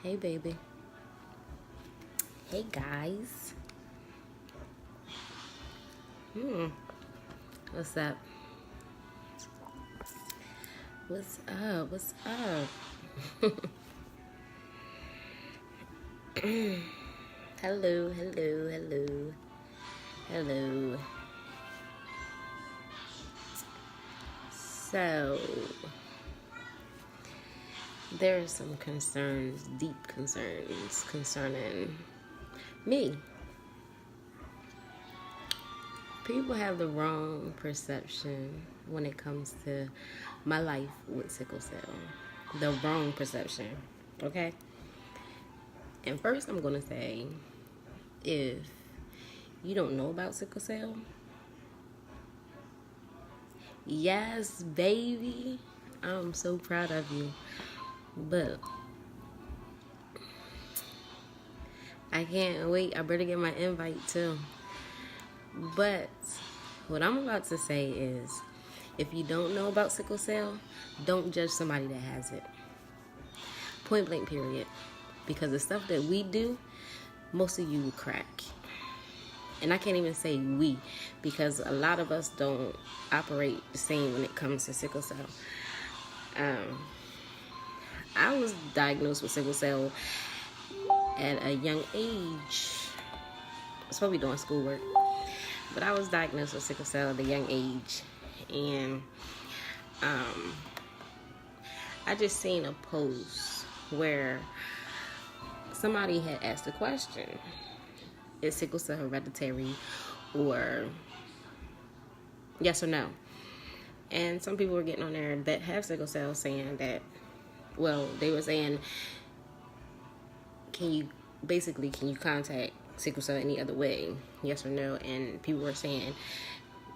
Hey, baby. Hey, guys. What's up? What's up? What's up? Hello, hello, hello, hello. So, there are some concerns, deep concerns concerning me. People have the wrong perception when it comes to my life with sickle cell. The wrong perception, okay? And first, I'm going to say, if you don't know about sickle cell, yes, baby, I'm so proud of you. But I can't wait. I better get my invite too. But what I'm about to say is, if you don't know about sickle cell, don't judge somebody that has it. Point blank, period. Because the stuff that we do, most of you will crack. And I can't even say we, because a lot of us don't operate the same when it comes to sickle cell. I was diagnosed with sickle cell at a young age. I was supposed to be doing schoolwork, but I was diagnosed with sickle cell at a young age. And I just seen a post where somebody had asked a question: is sickle cell hereditary, or yes or no? And some people were getting on there that have sickle cell saying that, well, they were saying, can you contact sickle cell any other way, yes or no? And people were saying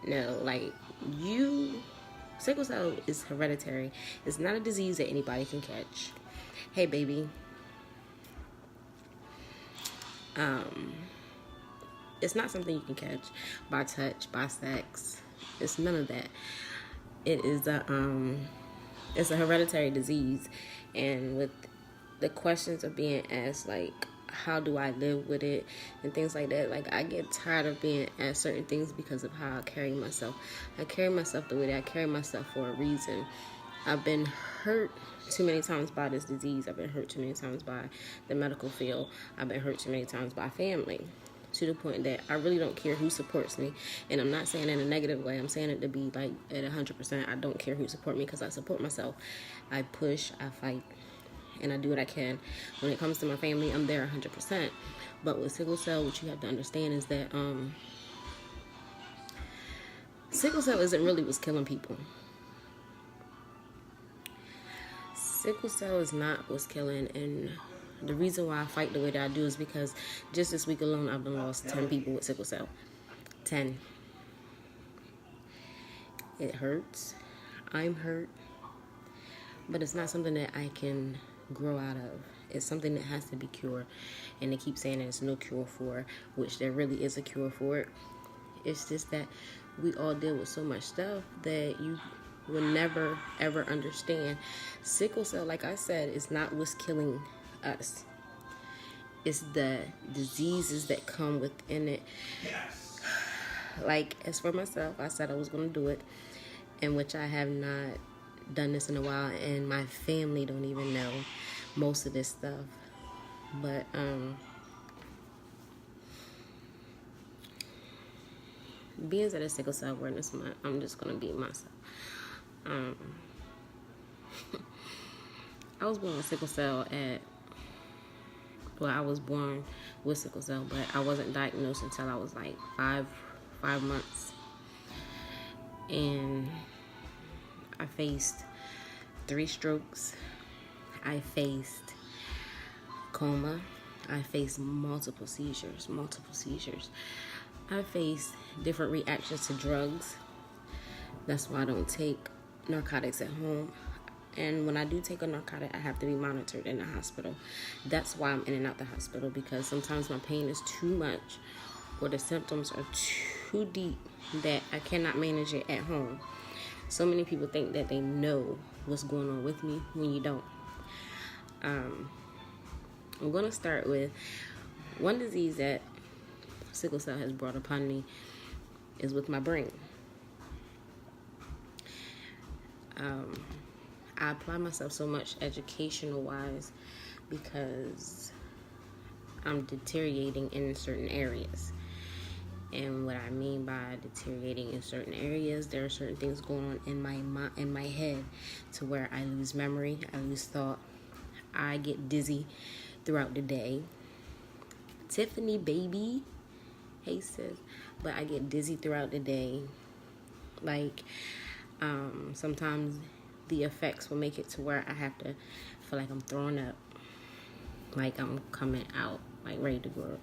no, like, sickle cell is hereditary. It's not a disease that anybody can catch. Hey, baby. It's not something you can catch by touch, by sex. It's none of that. It is it's a hereditary disease. And with the questions of being asked, like, how do I live with it and things like that, like, I get tired of being asked certain things because of how I carry myself. I carry myself the way that I carry myself for a reason. I've been hurt too many times by this disease. I've been hurt too many times by the medical field. I've been hurt too many times by family, to the point that I really don't care who supports me. And I'm not saying it in a negative way. I'm saying it to be like at 100%. I don't care who support me, because I support myself. I push, I fight, and I do what I can. When it comes to my family, I'm there 100%. But with sickle cell, what you have to understand is that sickle cell isn't really what's killing people. Sickle cell is not what's killing, and the reason why I fight the way that I do is because just this week alone, I've lost 10 people with sickle cell. 10. It hurts. I'm hurt. But it's not something that I can grow out of. It's something that has to be cured. And they keep saying there's no cure for it, which there really is a cure for it. It's just that we all deal with so much stuff that you will never, ever understand. Sickle cell, like I said, is not what's killing us. It's the diseases that come within it. Yes. Like, as for myself, I said I was going to do it, in which I have not done this in a while, and my family don't even know most of this stuff. But being that it's Sickle Cell Awareness Month, I'm just going to be myself. I was born with sickle cell I was born with sickle cell, but I wasn't diagnosed until I was like five months. And I faced 3 strokes. I faced coma. I faced multiple seizures. I faced different reactions to drugs. That's why I don't take narcotics at home. And when I do take a narcotic, I have to be monitored in the hospital. That's why I'm in and out the hospital, because sometimes my pain is too much or the symptoms are too deep that I cannot manage it at home. So many people think that they know what's going on with me when you don't. I'm going to start with one disease that sickle cell has brought upon me is with my brain. I apply myself so much educational wise because I'm deteriorating in certain areas. And what I mean by deteriorating in certain areas, there are certain things going on in my head to where I lose memory, I lose thought, I get dizzy throughout the day. Tiffany, baby, hey sis, but I get dizzy throughout the day. Like, sometimes the effects will make it to where I have to feel like I'm throwing up, like I'm coming out, like ready to go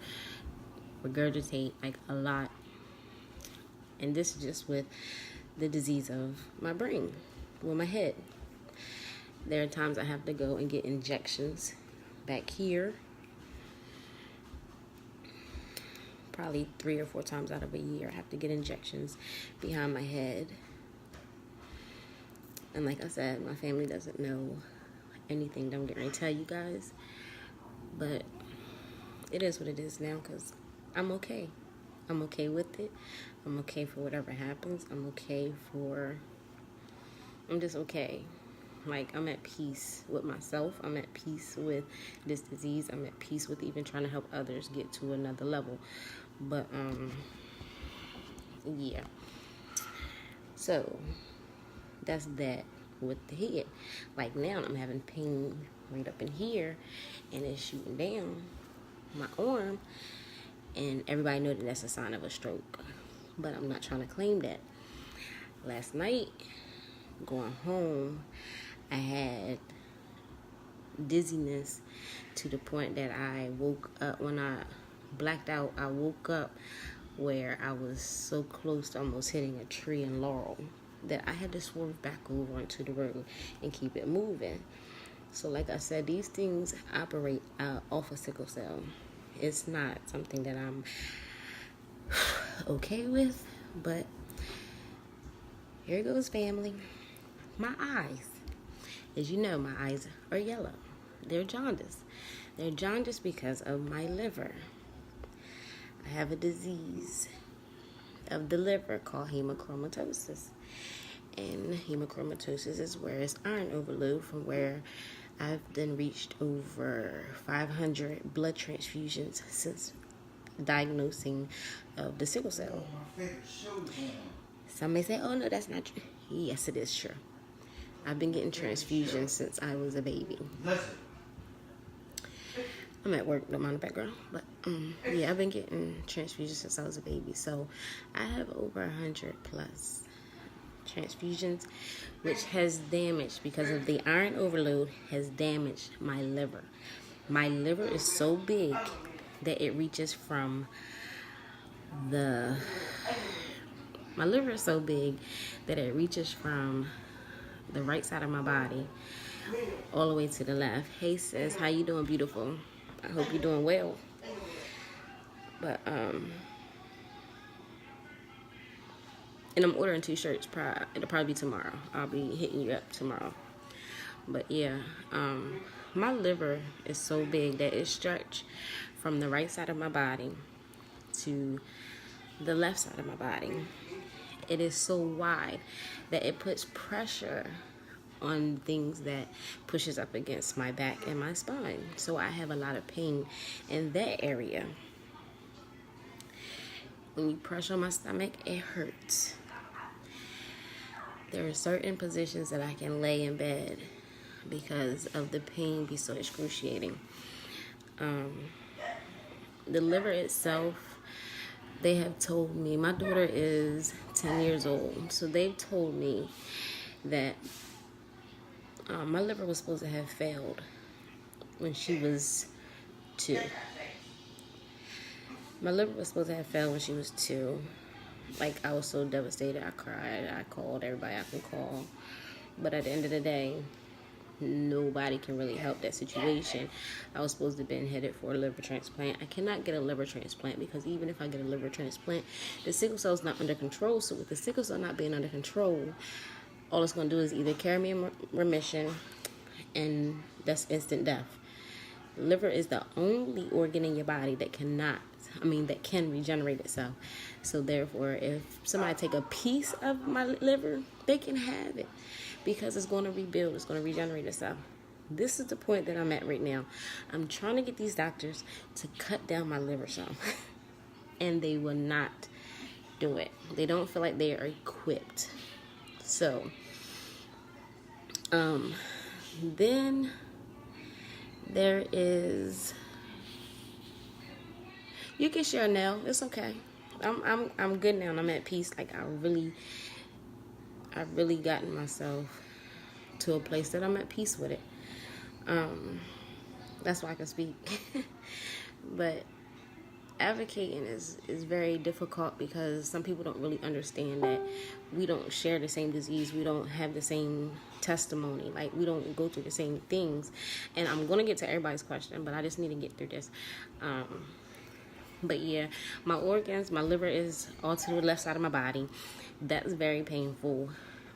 regurgitate, like a lot. And this is just with the disease of my brain, with my head. There are times I have to go and get injections back here, probably 3 or 4 times out of a year. I have to get injections behind my head. And like I said, my family doesn't know anything that I'm getting ready to tell you guys. But it is what it is now, because I'm okay. I'm okay with it. I'm okay for whatever happens. I'm just okay. Like, I'm at peace with myself. I'm at peace with this disease. I'm at peace with even trying to help others get to another level. But, yeah. So, that's that with the head. Like, now I'm having pain right up in here, and it's shooting down my arm, and everybody knows that that's a sign of a stroke. But I'm not trying to claim that. Last night, going home, I had dizziness to the point that I woke up. When I blacked out, I woke up where I was so close to almost hitting a tree in Laurel that I had to swerve back over onto the road and keep it moving. So like I said, these things operate off of sickle cell. It's not something that I'm okay with, but here goes, family. My eyes. As you know, my eyes are yellow. They're jaundiced. They're jaundiced because of my liver. I have a disease of the liver called hemochromatosis. And hemochromatosis is where it's iron overload, from where I've then reached over 500 blood transfusions since diagnosing of the sickle cell. Some may say, oh no, that's not true. Yes, it is true. I've been getting transfusions since I was a baby. I'm at work, don't mind the background. But yeah, I've been getting transfusions since I was a baby. So I have over 100 plus transfusions, which has damaged, because of the iron overload, has damaged my liver. My liver is so big that it reaches from the right side of my body all the way to the left. Hey sis, how you doing, beautiful? I hope you're doing well. But and I'm ordering 2 shirts. It'll probably be tomorrow. I'll be hitting you up tomorrow. But yeah, my liver is so big that it stretched from the right side of my body to the left side of my body. It is so wide that it puts pressure on things that pushes up against my back and my spine. So I have a lot of pain in that area. When you press on my stomach, it hurts. There are certain positions that I can lay in bed because of the pain be so excruciating. The liver itself, they have told me, my daughter is 10 years old, so they've told me that my liver was supposed to have failed when she was 2. My liver was supposed to have failed when she was 2. Like, I was so devastated. I cried. I called everybody I can call. But at the end of the day, nobody can really help that situation. I was supposed to have been headed for a liver transplant. I cannot get a liver transplant because even if I get a liver transplant, the sickle cell is not under control. So with the sickle cell not being under control, all it's going to do is either carry me in remission, and that's instant death. Liver is the only organ in your body that that can regenerate itself. So therefore, if somebody take a piece of my liver, they can have it because it's going to rebuild, it's going to regenerate itself. This is the point that I'm at right now. I'm trying to get these doctors to cut down my liver some. And they will not do it. They don't feel like they are equipped. So, then there is, you can share now. It's okay. I'm good now and I'm at peace. Like I've really gotten myself to a place that I'm at peace with it. That's why I can speak. But advocating is very difficult because some people don't really understand that we don't share the same disease. We don't have the same testimony. Like, we don't go through the same things. And I'm going to get to everybody's question, but I just need to get through this. But yeah, my organs, my liver is all to the left side of my body. That's very painful.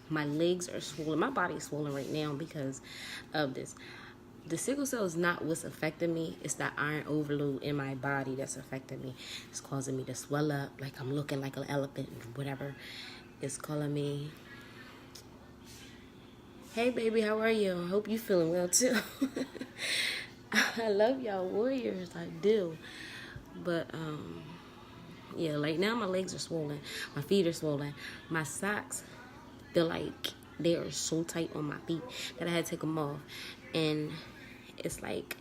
My legs are swollen. My body is swollen right now because of this. The sickle cell is not what's affecting me. It's that iron overload in my body that's affecting me. It's causing me to swell up like I'm looking like an elephant, whatever. It's calling me, hey baby, how are you? I hope you feeling well too. I love y'all warriors, I do. But yeah, like now my legs are swollen. My feet are swollen. My socks feel like they are so tight on my feet that I had to take them off. And it's like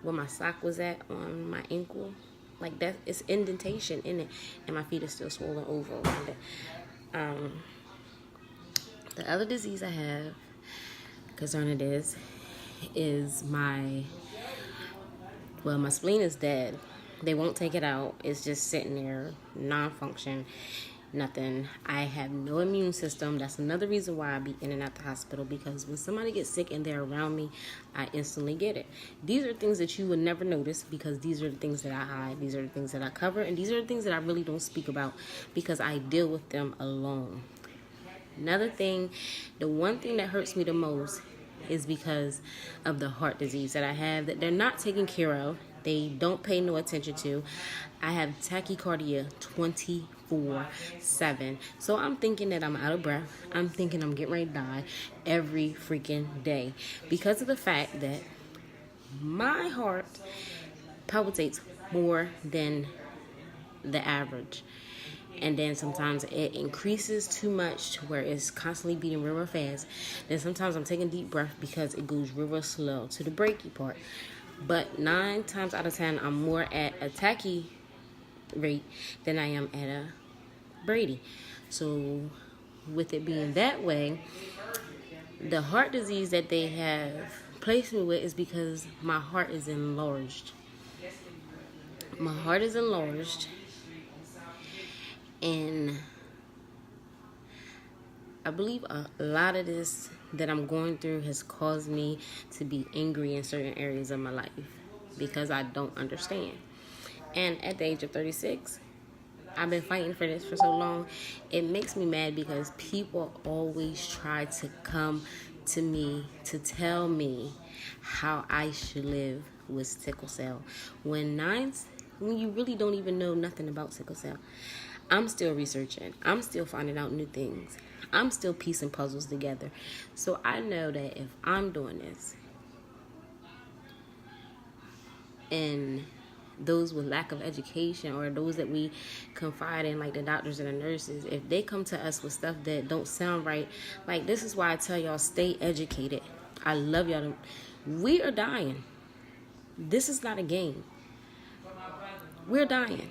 where my sock was at on my ankle, like that, it's indentation in it, and my feet are still swollen over around it. The other disease I have concerning this is my spleen is dead. They won't take it out. It's just sitting there, non-function. Nothing. I have no immune system. That's another reason why I be in and out the hospital, because when somebody gets sick and they're around me, I instantly get it. These are things that you would never notice because these are the things that I hide. These are the things that I cover, and these are the things that I really don't speak about because I deal with them alone. Another thing, the one thing that hurts me the most is because of the heart disease that I have that they're not taking care of. They don't pay no attention to. I have tachycardia 24/7. So I'm thinking that I'm out of breath. I'm thinking I'm getting ready to die every freaking day because of the fact that my heart palpitates more than the average. And then sometimes it increases too much to where it's constantly beating real fast. Then sometimes I'm taking deep breath because it goes real slow to the breaky part. But 9 times out of 10, I'm more at a tachy rate than I am at a Brady. So with it being that way, the heart disease that they have placed me with is because my heart is enlarged. My heart is enlarged, and I believe a lot of this that I'm going through has caused me to be angry in certain areas of my life because I don't understand. And at the age of 36, I've been fighting for this for so long. It makes me mad because people always try to come to me to tell me how I should live with sickle cell when you really don't even know nothing about sickle cell. I'm still researching. I'm still finding out new things. I'm still piecing puzzles together. So I know that if I'm doing this, and those with lack of education or those that we confide in, like the doctors and the nurses, if they come to us with stuff that don't sound right, like this is why I tell y'all, stay educated. I love y'all. We are dying. This is not a game. We're dying.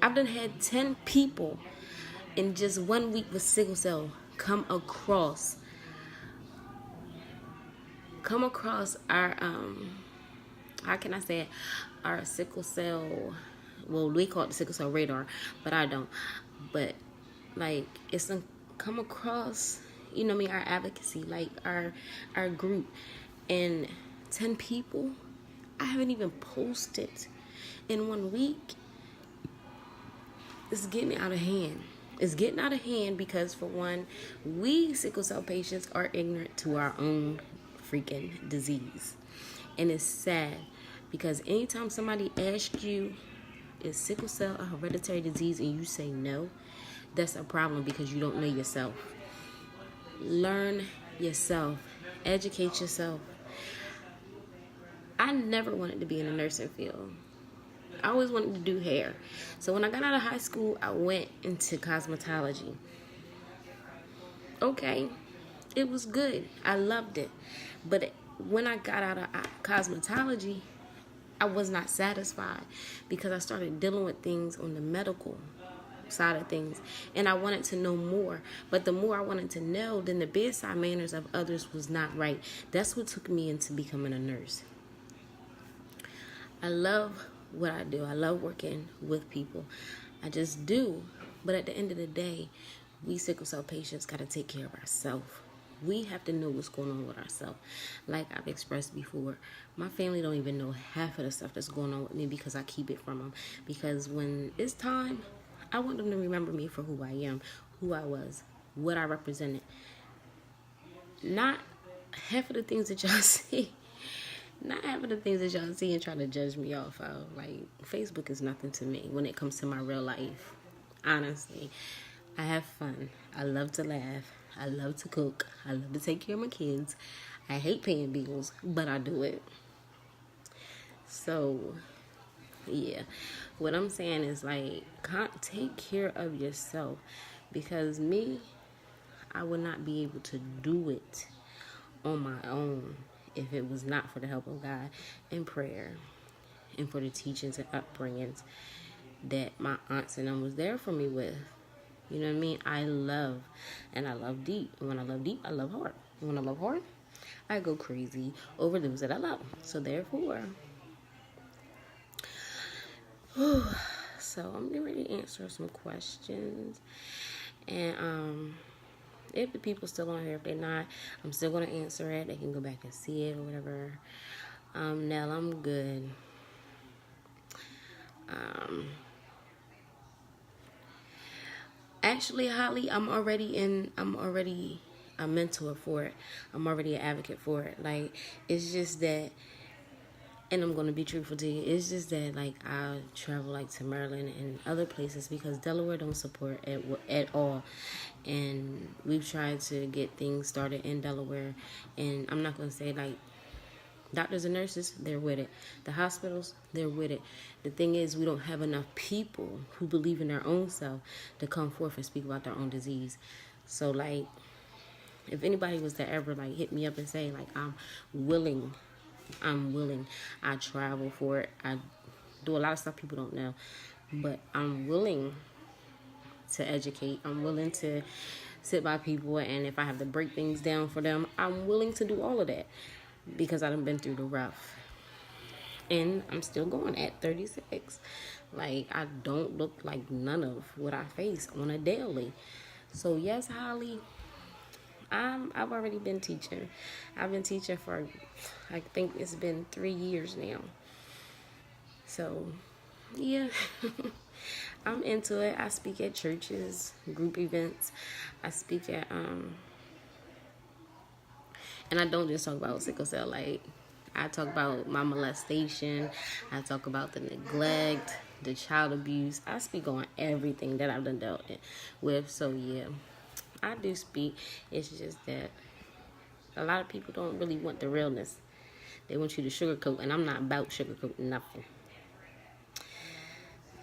I've done had 10 people in just 1 week with sickle cell come across our how can I say it, our sickle cell, well, we call it the sickle cell radar, but I don't, but like it's come across, you know what I mean, our advocacy, like our group, and 10 people. I haven't even posted in 1 week. It's getting out of hand. It's getting out of hand because, for one, we sickle cell patients are ignorant to our own freaking disease. And it's sad. Because anytime somebody asks you, is sickle cell a hereditary disease, and you say no, that's a problem because you don't know yourself. Learn yourself. Educate yourself. I never wanted to be in the nursing field. I always wanted to do hair. So when I got out of high school, I went into cosmetology. Okay, it was good. I loved it. But when I got out of cosmetology, I was not satisfied because I started dealing with things on the medical side of things, and I wanted to know more. But the more I wanted to know, then the bedside manners of others was not right. That's what took me into becoming a nurse. I love what I do. I love working with people. I just do. But at the end of the day, we sickle cell patients got to take care of ourselves. We have to know what's going on with ourselves. Like I've expressed before, my family don't even know half of the stuff that's going on with me because I keep it from them. Because when it's time, I want them to remember me for who I am, who I was, what I represented. Not half of the things that y'all see. Not half of the things that y'all see and try to judge me off of. Like, Facebook is nothing to me when it comes to my real life. Honestly, I have fun. I love to laugh. I love to cook. I love to take care of my kids. I hate paying bills, but I do it. So, yeah. What I'm saying is, like, take care of yourself. Because me, I would not be able to do it on my own if it was not for the help of God and prayer and for the teachings and upbringings that my aunts and them was there for me with. You know what I mean? I love deep. And when I love deep, I love hard. And when I love hard, I go crazy over those that I love. So therefore, so I'm getting ready to answer some questions. And if the people still on here, if they're not, I'm still going to answer it. They can go back and see it or whatever. Nell, I'm good. Actually, Holly, I'm already a mentor for it. I'm already an advocate for it. Like, it's just that, and I'm going to be truthful to you, it's just that, like, I travel, like, to Maryland and other places because Delaware don't support at all. And we've tried to get things started in Delaware. And I'm not going to say, like, doctors and nurses, they're with it. The hospitals, they're with it. The thing is, we don't have enough people who believe in their own self to come forth and speak about their own disease. So, like, if anybody was to ever, like, hit me up and say, like, I'm willing. I travel for it. I do a lot of stuff people don't know. But I'm willing to educate. I'm willing to sit by people. And if I have to break things down for them, I'm willing to do all of that. Because I done been through the rough. And I'm still going at 36. Like, I don't look like none of what I face on a daily. So, yes, Holly, I've already been teaching. I've been teaching for, I think it's been 3 years now. So, yeah. I'm into it. I speak at churches, group events. I speak at, and I don't just talk about sickle cell. Like, I talk about my molestation. I talk about the neglect, the child abuse. I speak on everything that I've done dealt with. So, yeah, I do speak. It's just that a lot of people don't really want the realness. They want you to sugarcoat, and I'm not about sugarcoating nothing.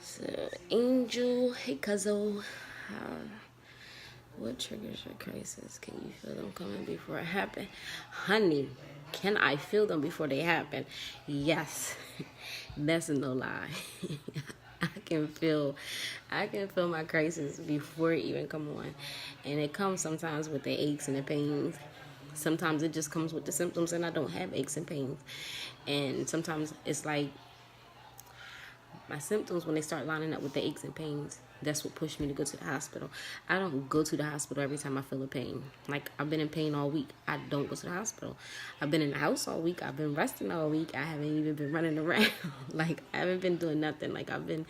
So, Angel, hey, Cuzzo. What triggers your crisis? Can you feel them coming before it happens? Honey, can I feel them before they happen? Yes. That's no lie. I can feel my crisis before it even come on. And it comes sometimes with the aches and the pains. Sometimes it just comes with the symptoms and I don't have aches and pains. And sometimes it's like my symptoms, when they start lining up with the aches and pains, that's what pushed me to go to the hospital. I don't go to the hospital every time I feel a pain. Like, I've been in pain all week. I don't go to the hospital. I've been in the house all week. I've been resting all week. I haven't even been running around. Like, I haven't been doing nothing. Like, I've been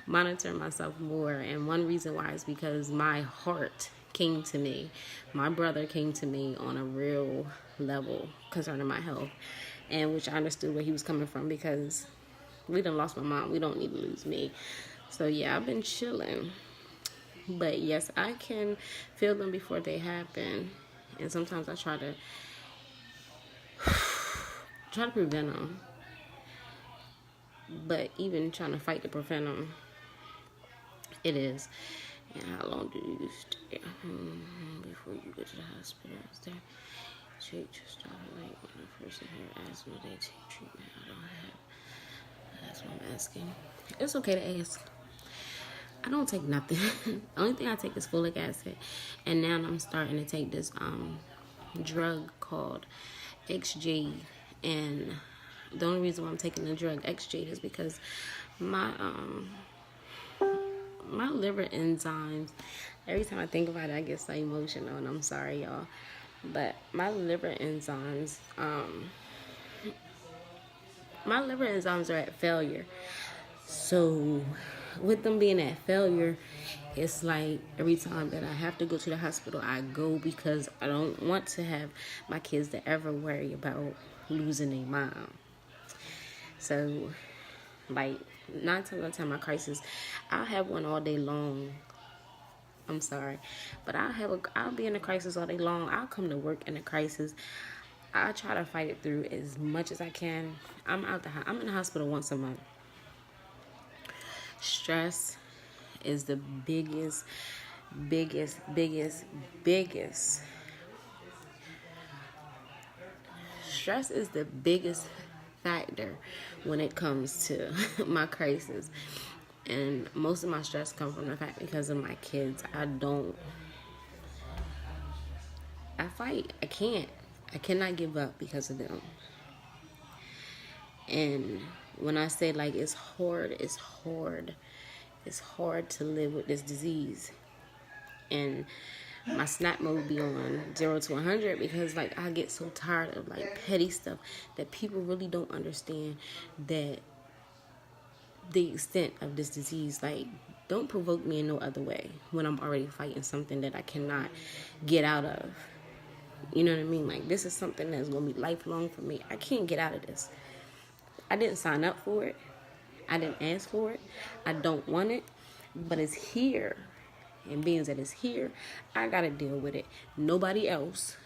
monitoring myself more. And one reason why is because my heart came to me. My brother came to me on a real level concerning my health. and which I understood where he was coming from, because we done lost my mom. We don't need to lose me. So yeah, I've been chilling. But yes, I can feel them before they happen, and sometimes I try to prevent them. But even trying to fight to prevent them, it is. And how long do you stay before you go to the hospital? Is there treat just like when a person had asthma, they take treatment? I don't have. That's what I'm asking. It's okay to ask. I don't take nothing. The only thing I take is folic acid, and now I'm starting to take this drug called XJ. And the only reason why I'm taking the drug XJ is because my liver enzymes, every time I think about it, I get so emotional, and I'm sorry, y'all. But my liver enzymes are at failure. So with them being at failure, it's like every time that I have to go to the hospital, I go, because I don't want to have my kids to ever worry about losing their mom. So, like, 9 times out of 10, my crisis, I'll have one all day long. I'm sorry, but I'll be in a crisis all day long. I'll come to work in a crisis. I try to fight it through as much as I can. I'm in the hospital once a month. Stress is the biggest. Stress is the biggest factor when it comes to my crisis. And most of my stress comes from the fact because of my kids. I fight. I cannot give up because of them. And when I say, like, it's hard. It's hard to live with this disease. And my snap mode be on 0 to 100, because, like, I get so tired of, like, petty stuff that people really don't understand that the extent of this disease. Like, don't provoke me in no other way when I'm already fighting something that I cannot get out of. You know what I mean? Like, this is something that's going to be lifelong for me. I can't get out of this. I didn't sign up for it. I didn't ask for it. I don't want it. But it's here. And being that it's here, I got to deal with it. Nobody else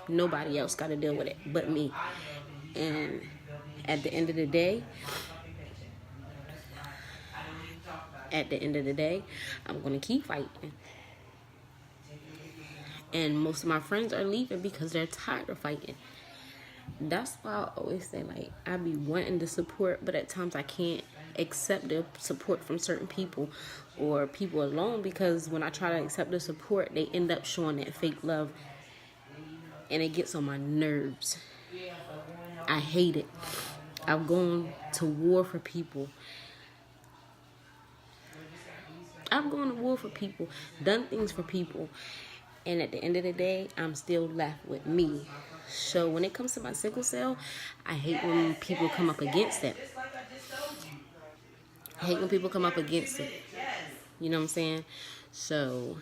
got to deal with it but me. And at the end of the day, I'm going to keep fighting. And most of my friends are leaving because they're tired of fighting. That's why I always say, like, I be wanting the support, but at times I can't accept the support from certain people or people alone, because when I try to accept the support, they end up showing that fake love, and it gets on my nerves. I hate it. I've gone to war for people. Done things for people, and at the end of the day, I'm still left with me. So when it comes to my sickle cell, I hate when people come up against it. You know what I'm saying? So,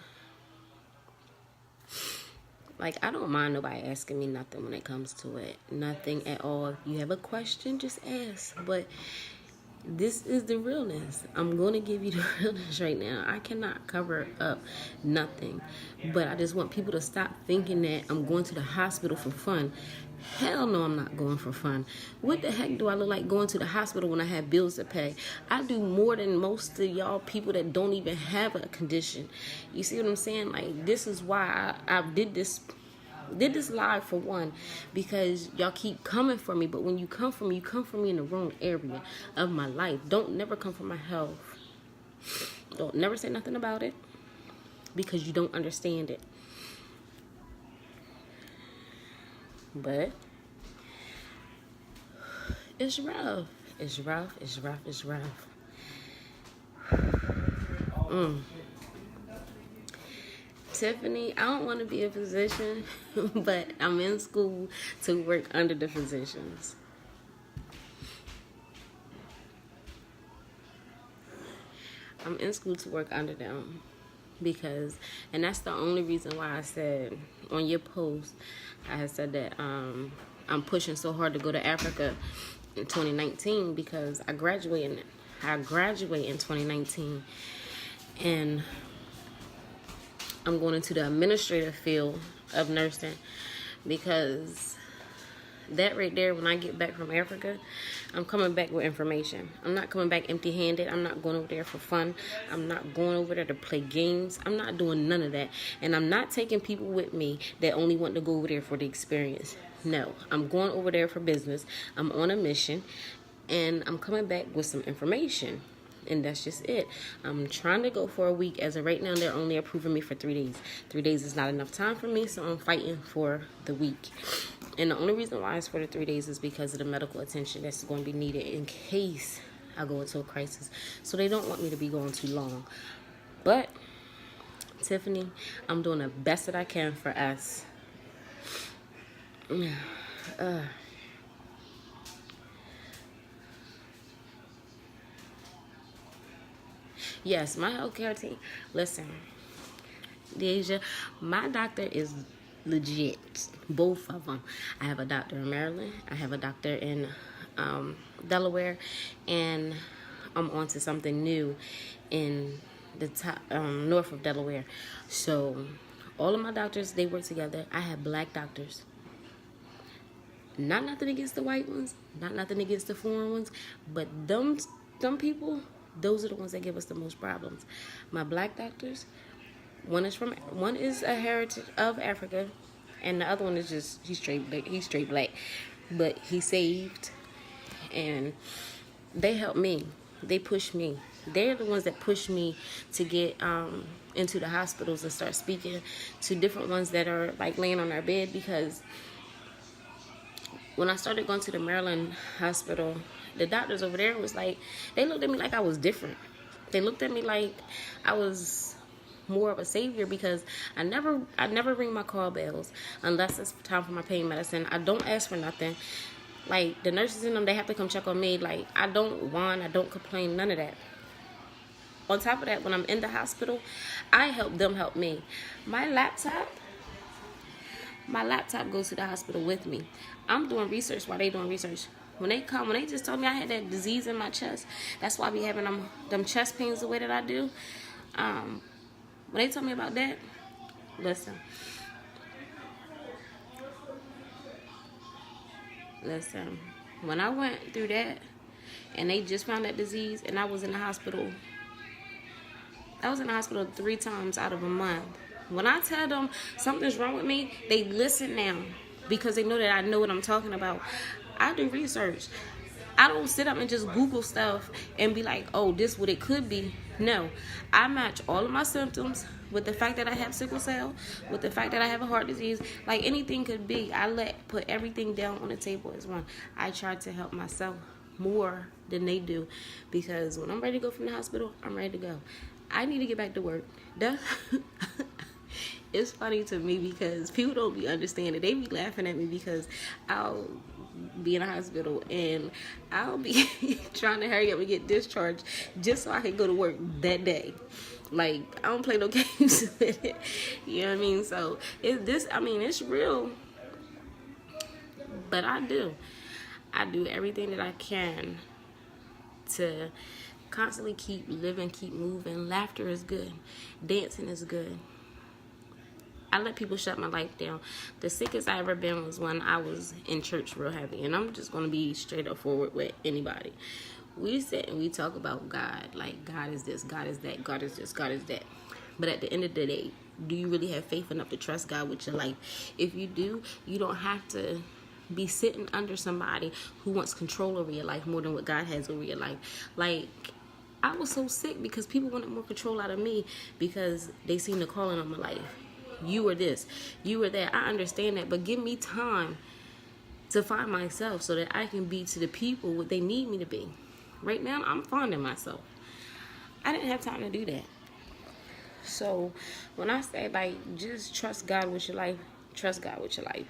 like, I don't mind nobody asking me nothing when it comes to it. Nothing at all. If you have a question, just ask. But this is the realness. I'm going to give you the realness right now. I cannot cover up nothing. But I just want people to stop thinking that I'm going to the hospital for fun. Hell no, I'm not going for fun. What the heck do I look like going to the hospital when I have bills to pay? I do more than most of y'all people that don't even have a condition. You see what I'm saying? Like, this is why I did this live, for one, because y'all keep coming for me. But when you come for me in the wrong area of my life. Don't never come for my health. Don't never say nothing about it, because you don't understand it. But it's rough. Tiffany, I don't want to be a physician, but I'm in school to work under the physicians. I'm in school to work under them, because, and that's the only reason why I said on your post, I had said that I'm pushing so hard to go to Africa in 2019 because I graduate in 2019, and I'm going into the administrative field of nursing, because that right there, when I get back from Africa, I'm coming back with information. I'm not coming back empty-handed. I'm not going over there for fun. I'm not going over there to play games. I'm not doing none of that. And I'm not taking people with me that only want to go over there for the experience. No, I'm going over there for business. I'm on a mission, and I'm coming back with some information. And that's just it. I'm trying to go for a week. As of right now, they're only approving me for 3 days. 3 days is not enough time for me, so I'm fighting for the week. And the only reason why it's for the 3 days is because of the medical attention that's going to be needed in case I go into a crisis. So they don't want me to be going too long. But, Tiffany, I'm doing the best that I can for us. Yes, my healthcare team. Listen, Deja, my doctor is legit. Both of them. I have a doctor in Maryland. I have a doctor in Delaware, and I'm on to something new in the top north of Delaware. So all of my doctors, they work together. I have black doctors. Not nothing against the white ones, not nothing against the foreign ones, but them people, those are the ones that give us the most problems. My black doctors, one is a heritage of Africa, and the other one is just he's straight black, but he saved, and they help me. They push me. They're the ones that push me to get into the hospitals and start speaking to different ones that are like laying on their bed, because when I started going to the Maryland hospital, the doctors over there was like, they looked at me like I was different. They looked at me like I was more of a savior, because I never ring my call bells unless it's time for my pain medicine. I don't ask for nothing. Like, the nurses in them, they have to come check on me. Like, I don't whine, I don't complain, none of that. On top of that, when I'm in the hospital, I help them help me. My laptop goes to the hospital with me. I'm doing research while they doing research. When they just told me I had that disease in my chest, that's why I be having them chest pains the way that I do. When they told me about that, listen, when I went through that, and they just found that disease, and I was in the hospital 3 times out of a month. When I tell them something's wrong with me, they listen now, because they know that I know what I'm talking about. I do research. I don't sit up and just Google stuff and be like, oh, this what it could be. No, I match all of my symptoms with the fact that I have sickle cell, with the fact that I have a heart disease. Like, anything could be. I put everything down on the table as one. I try to help myself more than they do, because when I'm ready to go from the hospital, I'm ready to go. I need to get back to work. It's funny to me because people don't be understanding. They be laughing at me because I'll be in a hospital and I'll be trying to hurry up and get discharged just so I can go to work that day. Like, I don't play no games with it. You know what I mean? So it's real. But I do everything that I can to constantly keep living, keep moving. Laughter is good. Dancing is good. I let people shut my life down. The sickest I ever been was when I was in church real heavy. And I'm just going to be straight up forward with anybody. We sit and we talk about God. Like, God is this, God is that, God is this, God is that. But at the end of the day, do you really have faith enough to trust God with your life? If you do, you don't have to be sitting under somebody who wants control over your life more than what God has over your life. Like, I was so sick because people wanted more control out of me because they seen the calling on my life. You were this, you were that. I understand that, but give me time to find myself so that I can be to the people what they need me to be. Right now, I'm finding myself. I didn't have time to do that. So when I say, like, just trust God with your life, trust God with your life.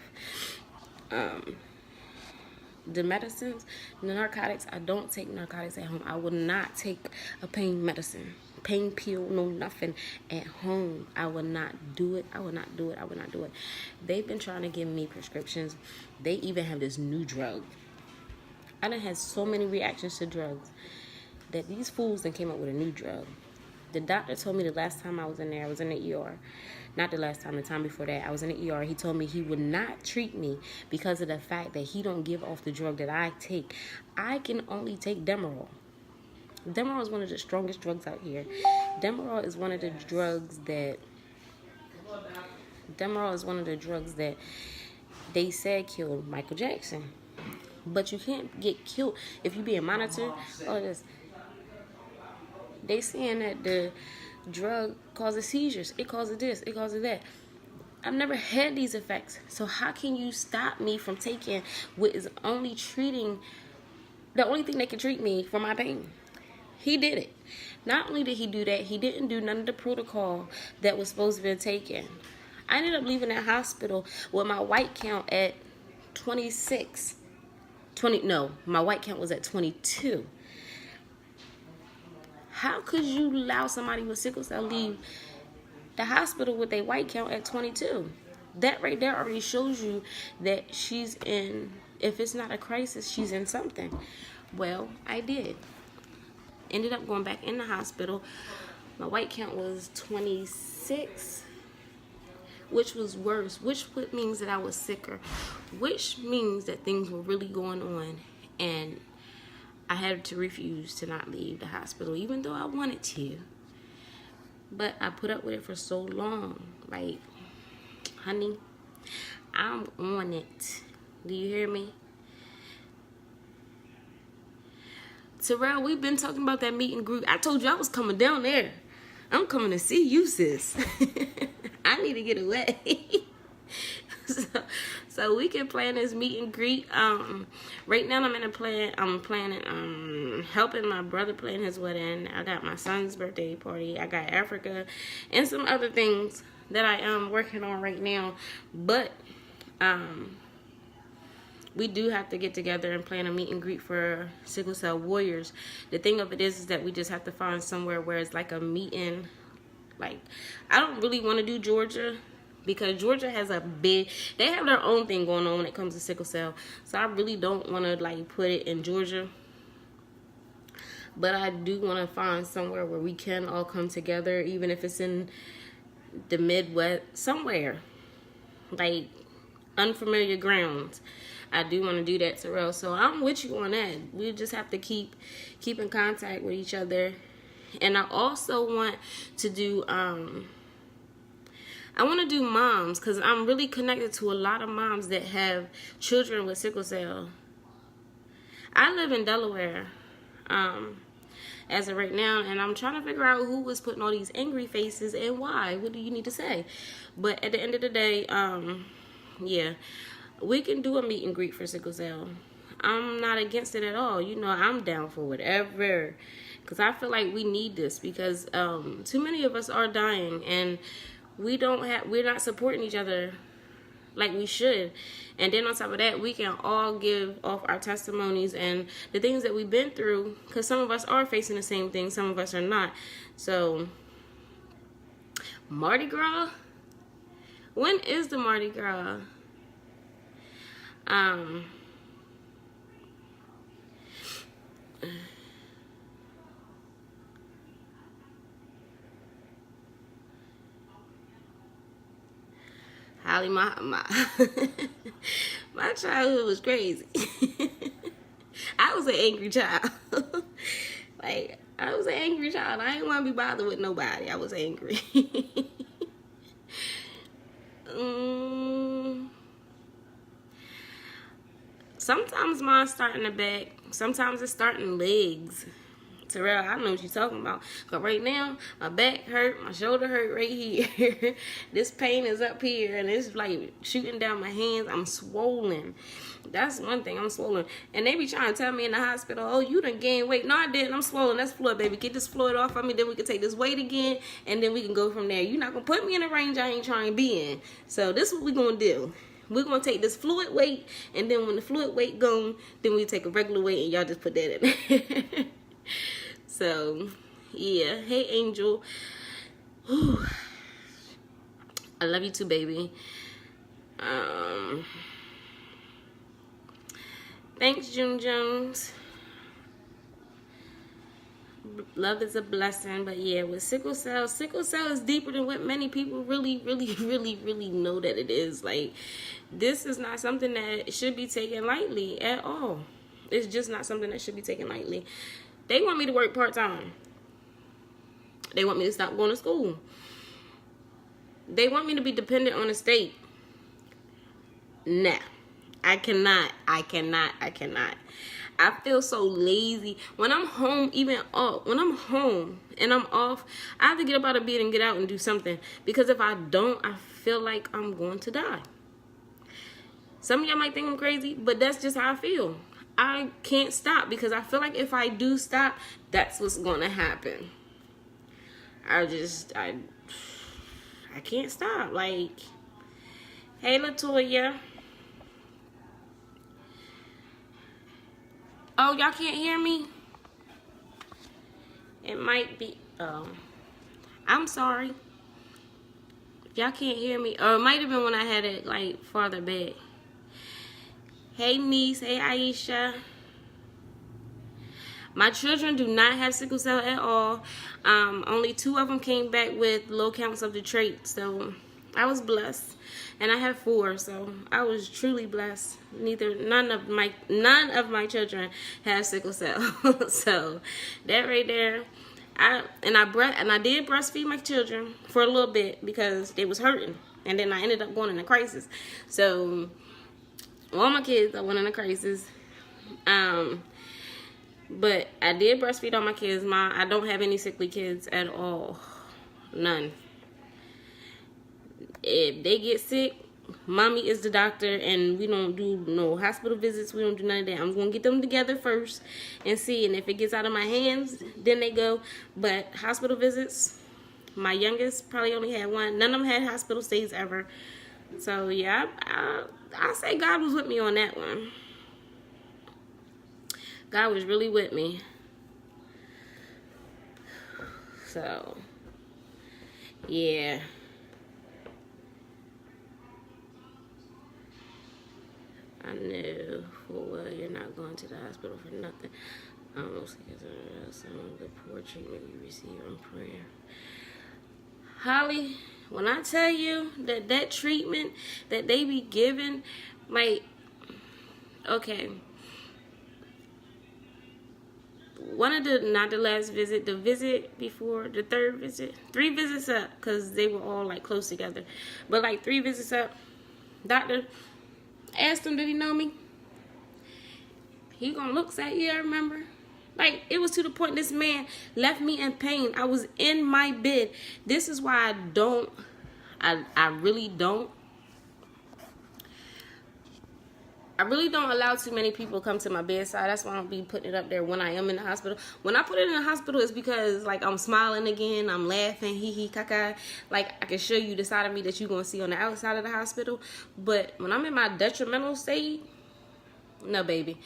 The medicines, the narcotics, I don't take narcotics at home. I will not take a pain medicine. pain pill, no nothing at home. I would not do it. I would not do it. I would not do it. They've been trying to give me prescriptions. They even have this new drug. I done had so many reactions to drugs that these fools then came up with a new drug. The doctor told me the last time I was in there, I was in the ER. Not the last time, the time before that, I was in the ER. He told me he would not treat me because of the fact that he don't give off the drug that I take. I can only take Demerol. Demerol is one of the strongest drugs out here. Demerol is one of the drugs that they said killed Michael Jackson. But you can't get killed if you being monitored. They saying that the drug causes seizures. It causes this. It causes that. I've never had these effects. So how can you stop me from taking what is only treating, the only thing that can treat me for my pain? He did it. Not only did he do that, he didn't do none of the protocol that was supposed to be taken. I ended up leaving that hospital with my white count at 26. My white count was at 22. How could you allow somebody with sickle cell leave the hospital with a white count at 22? That right there already shows you that she's in, if it's not a crisis, she's in something. Well, I did. Ended up going back in the hospital. My white count was 26, which was worse, which means that I was sicker, which means that things were really going on, and I had to refuse to not leave the hospital, even though I wanted to. But I put up with it for so long. Like, honey, I'm on it. Do you hear me? Terrell, we've been talking about that meet and greet. I told you I was coming down there. I'm coming to see you, sis. I need to get away. so we can plan this meet and greet. Right now I'm planning helping my brother plan his wedding. I got my son's birthday party. I got Africa and some other things that I am working on right now. But we do have to get together and plan a meet and greet for Sickle Cell Warriors. The thing of it is that we just have to find somewhere where it's like a meeting. Like, I don't really want to do Georgia because Georgia has they have their own thing going on when it comes to sickle cell. So I really don't want to like put it in Georgia. But I do want to find somewhere where we can all come together, even if it's in the Midwest, somewhere like unfamiliar grounds. I do want to do that, Terrell. So I'm with you on that. We just have to keep in contact with each other. And I also want to do I want to do moms, because I'm really connected to a lot of moms that have children with sickle cell. I live in Delaware as of right now, and I'm trying to figure out who was putting all these angry faces and why. What do you need to say? But at the end of the day, yeah, we can do a meet and greet for sickle cell. I'm not against it at all. You know, I'm down for whatever, because I feel like we need this, because too many of us are dying, and we're not supporting each other like we should. And then on top of that, we can all give off our testimonies and the things that we've been through, because some of us are facing the same thing, some of us are not. So Mardi Gras, when is the Mardi Gras? Holly, my childhood was crazy. I was an angry child. Like, I was an angry child. I didn't want to be bothered with nobody. I was angry. Sometimes mine start in the back. Sometimes it's starting legs. Terrell, I know what you're talking about. But right now, my back hurt, my shoulder hurt right here. This pain is up here, and it's like shooting down my hands. I'm swollen. That's one thing, I'm swollen. And they be trying to tell me in the hospital, oh, you done gained weight. No, I didn't. I'm swollen. That's fluid, baby. Get this fluid off of me, then we can take this weight again, and then we can go from there. You're not going to put me in a range I ain't trying to be in. So this is what we're going to do. We're going to take this fluid weight, and then when the fluid weight gone, then we take a regular weight, and y'all just put that in there. So, Yeah. Hey, Angel. Whew. I love you too, baby. Thanks, June Jones. Love is a blessing, but yeah, with sickle cell is deeper than what many people really know that it is. Like, this is not something that should be taken lightly at all. It's just not something that should be taken lightly. They want me to work part-time. They want me to stop going to school. They want me to be dependent on the state. Nah, I cannot. I feel so lazy when I'm home. When I'm home and I'm off, I have to get up out of bed and get out and do something, because if I don't, I feel like I'm going to die. Some of y'all might think I'm crazy, but that's just how I feel. I can't stop, because I feel like if I do stop, that's what's going to happen. I can't stop. Like, hey, Latoya. Oh, y'all can't hear me? It might be, I'm sorry. If y'all can't hear me, or it might have been when I had it, like, farther back. Hey, niece. Hey, Aisha. My children do not have sickle cell at all. Only 2 of them came back with low counts of the trait, so I was blessed. And I have 4, so I was truly blessed. None of my children have sickle cell. So that right there, I did breastfeed my children for a little bit because they was hurting, and then I ended up going in a crisis. So all my kids, I went in a crisis. But I did breastfeed all my kids. I don't have any sickly kids at all. None. If they get sick, mommy is the doctor, and we don't do no hospital visits. We don't do none of that. I'm going to get them together first and see, and if it gets out of my hands, then they go. But hospital visits, my youngest probably only had 1. None of them had hospital stays ever. So, yeah, I say God was with me on that one. God was really with me. So, yeah. I know full well you're not going to the hospital for nothing. Almost because of some of the poor treatment you receive in prayer. Holly, when I tell you that treatment that they be giving, like, okay. One of not the last visit, the visit before, the 3rd visit, 3 visits up, because they were all, like, close together. But, like, 3 visits up, doctor asked him, did he know me? He gonna look at you, I remember. Like, it was to the point this man left me in pain. I was in my bed. This is why I really don't allow too many people come to my bedside. That's why I don't be putting it up there when I am in the hospital. When I put it in the hospital, it's because, like, I'm smiling again, I'm laughing, hee caca. Like, I can show you the side of me that you're going to see on the outside of the hospital. But when I'm in my detrimental state, no, baby.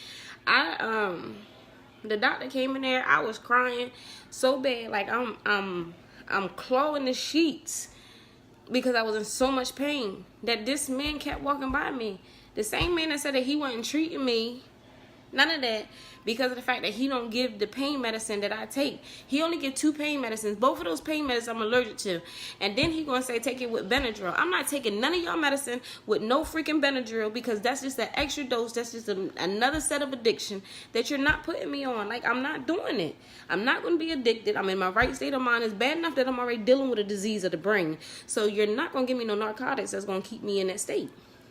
The doctor came in there, I was crying so bad. Like, I'm clawing the sheets because I was in so much pain that this man kept walking by me. The same man that said that he wasn't treating me, none of that, because of the fact that he don't give the pain medicine that I take. He only give 2 pain medicines. Both of those pain medicines I'm allergic to. And then he gonna say take it with Benadryl. I'm not taking none of y'all medicine with no freaking Benadryl, because that's just an extra dose. That's just another set of addiction that you're not putting me on. Like, I'm not doing it. I'm not gonna be addicted. I'm in my right state of mind. It's bad enough that I'm already dealing with a disease of the brain. So you're not gonna give me no narcotics that's gonna keep me in that state.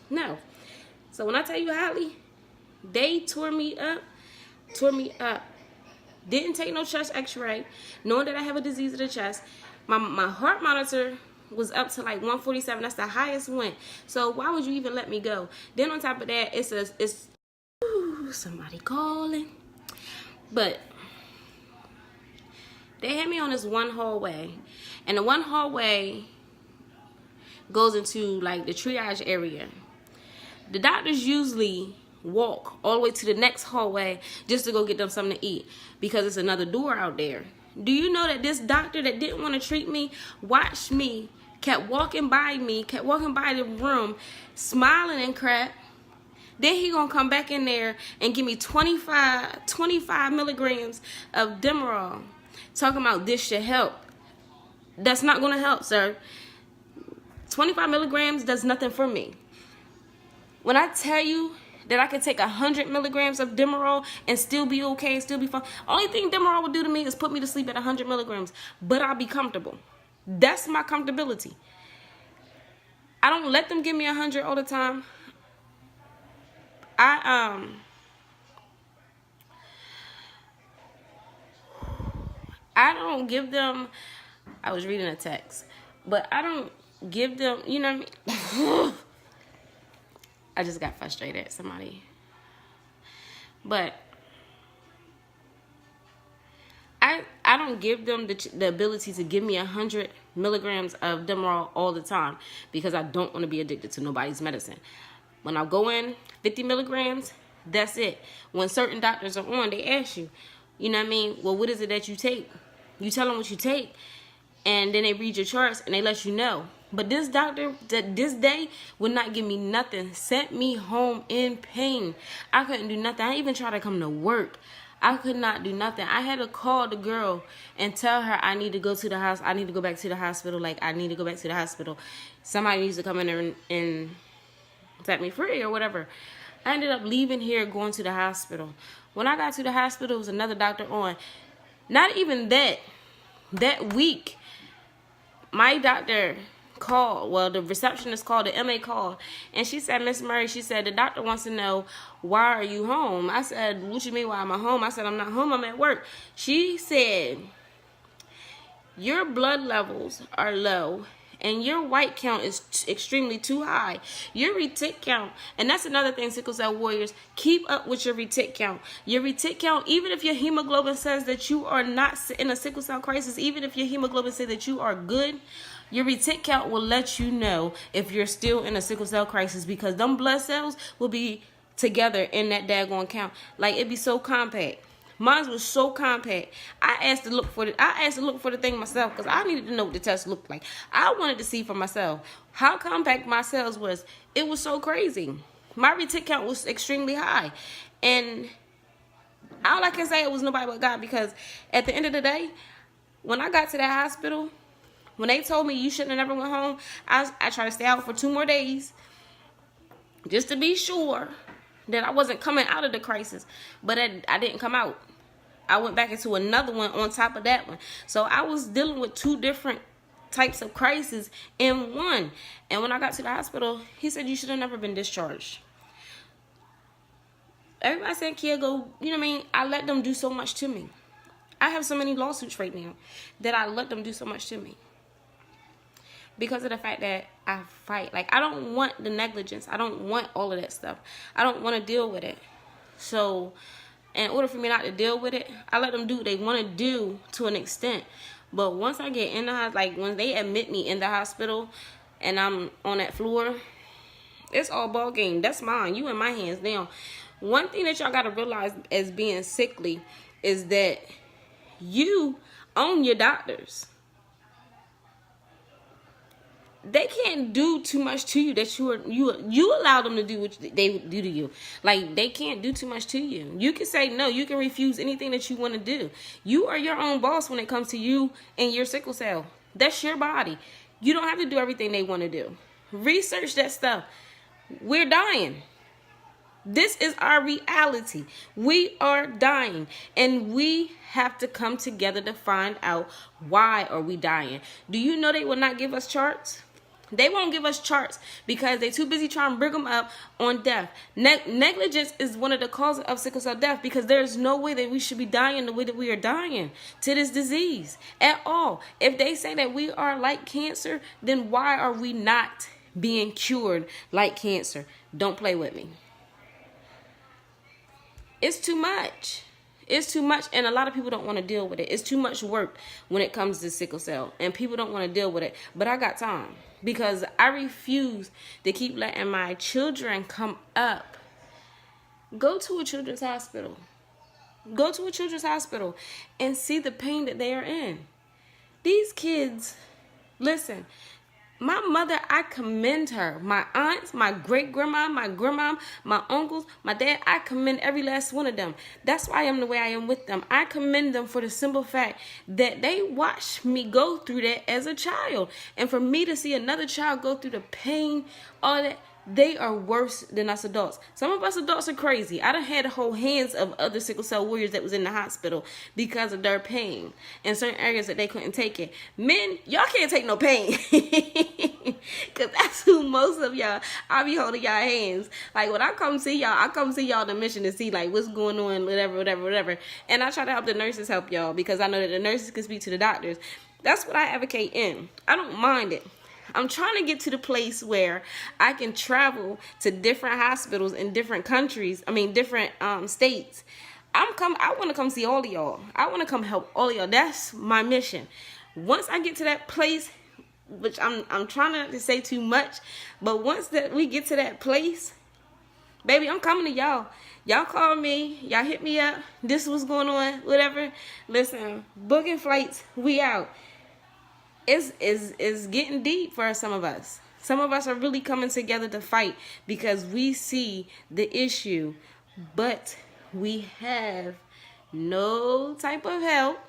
No. So when I tell you, Holly, they tore me up. Didn't take no chest x-ray, knowing that I have a disease of the chest. My heart monitor was up to like 147. That's the highest one. So why would you even let me go? Then on top of that, it's somebody calling. But they had me on this one hallway, and the one hallway goes into like the triage area. The doctors usually walk all the way to the next hallway just to go get them something to eat, because it's another door out there. Do you know that this doctor that didn't want to treat me watched me, kept walking by the room, smiling and crap. Then he gonna come back in there and give me 25 milligrams of Demerol, talking about this should help. That's not gonna help, sir. 25 milligrams does nothing for me. When I tell you that I can take 100 milligrams of Demerol and still be okay and still be fine, only thing Demerol will do to me is put me to sleep at 100 milligrams, but I'll be comfortable. That's my comfortability. I don't let them give me 100 all the time. I don't give them, I was reading a text, but I don't give them, you know what I mean? I just got frustrated at somebody. But I don't give them the ability to give me 100 milligrams of Demerol all the time because I don't want to be addicted to nobody's medicine. When I go in 50 milligrams, that's it. When certain doctors are on, they ask you, you know what I mean? Well, what is it that you take? You tell them what you take, and then they read your charts and they let you know. But this doctor, this day, would not give me nothing. Sent me home in pain. I couldn't do nothing. I even tried to come to work. I could not do nothing. I had to call the girl and tell her I need to go to the house. I need to go back to the hospital. Like, I need to go back to the hospital. Somebody needs to come in there and set me free or whatever. I ended up leaving here, going to the hospital. When I got to the hospital, there was another doctor on. Not even that week, my doctor called, well, the receptionist called, the MA called, and she said, Miss Murray, she said, the doctor wants to know, why are you home? I said, what you mean, why am I home? I said, I'm not home, I'm at work. She said, your blood levels are low, and your white count is extremely too high. Your retic count, and that's another thing, sickle cell warriors, keep up with your retic count. Your retic count, even if your hemoglobin says that you are not in a sickle cell crisis, even if your hemoglobin says that you are good, your retic count will let you know if you're still in a sickle cell crisis, because them blood cells will be together in that daggone count. Like, it'd be so compact. Mine was so compact. I asked to look for the thing myself because I needed to know what the test looked like. I wanted to see for myself how compact my cells was. It was so crazy. My retic count was extremely high, and all I can say, it was nobody but God, because at the end of the day, when I got to that hospital, when they told me you shouldn't have never went home, I tried to stay out for 2 more days just to be sure that I wasn't coming out of the crisis. But I didn't come out. I went back into another one on top of that one. So I was dealing with 2 different types of crises in one. And when I got to the hospital, he said, you should have never been discharged. Everybody said, Kia, go, you know what I mean? I let them do so much to me. I have so many lawsuits right now that I let them do so much to me, because of the fact that I fight. Like, I don't want the negligence. I don't want all of that stuff. I don't want to deal with it. So, in order for me not to deal with it, I let them do what they want to do to an extent. But once I get in the hospital, like when they admit me in the hospital and I'm on that floor, it's all ball game. That's mine. You in my hands now. One thing that y'all got to realize as being sickly is that you own your doctors. They can't do too much to you that you allow them to do what they do to you. Like, they can't do too much to you. You can say no. You can refuse anything that you want to do. You are your own boss when it comes to you and your sickle cell. That's your body. You don't have to do everything they want to do. Research that stuff. We're dying. This is our reality. We are dying, and we have to come together to find out, why are we dying. Do you know they will not give us charts? They won't give us charts because they're too busy trying to bring them up on death. Negligence is one of the causes of sickle cell death, because there's no way that we should be dying the way that we are dying to this disease at all. If they say that we are like cancer, then why are we not being cured like cancer? Don't play with me. It's too much. It's too much, and a lot of people don't want to deal with it. It's too much work when it comes to sickle cell, and people don't want to deal with it. But I got time, because I refuse to keep letting my children come up. Go to a children's hospital. Go to a children's hospital and see the pain that they are in. These kids, listen, my mother, I commend her. My aunts, my great-grandma, my grandma, my uncles, my dad, I commend every last one of them. That's why I am the way I am with them. I commend them for the simple fact that they watched me go through that as a child. And for me to see another child go through the pain, all that, they are worse than us adults. Some of us adults are crazy. I done had to hold hands of other sickle cell warriors that was in the hospital because of their pain in certain areas that they couldn't take it. Men, y'all can't take no pain. Because that's who most of y'all, I be holding y'all hands. Like when I come see y'all, I come see y'all on the mission to see like what's going on, whatever. And I try to help the nurses help y'all because I know that the nurses can speak to the doctors. That's what I advocate in. I don't mind it. I'm trying to get to the place where I can travel to different hospitals in different countries. Different states. I want to come see all of y'all. I want to come help all of y'all. That's my mission. Once I get to that place, which I'm trying not to say too much, but once that we get to that place, baby, I'm coming to y'all. Y'all call me. Y'all hit me up. This is what's going on. Whatever. Listen, booking flights. We out. It's getting deep for some of us. Some of us are really coming together to fight because we see the issue, but we have no type of help,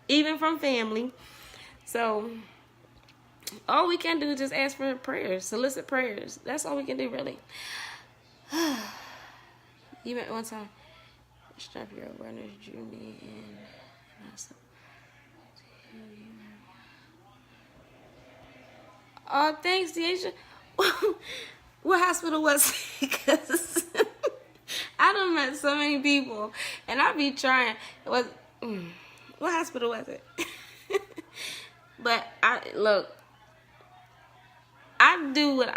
even from family. So all we can do is just ask for prayers, solicit prayers. That's all we can do, really. Even one time, strap your awareness drew me in. Oh, thanks, Deasia. What hospital was it? Because I done met so many people, and I be trying. What hospital was it? But I do what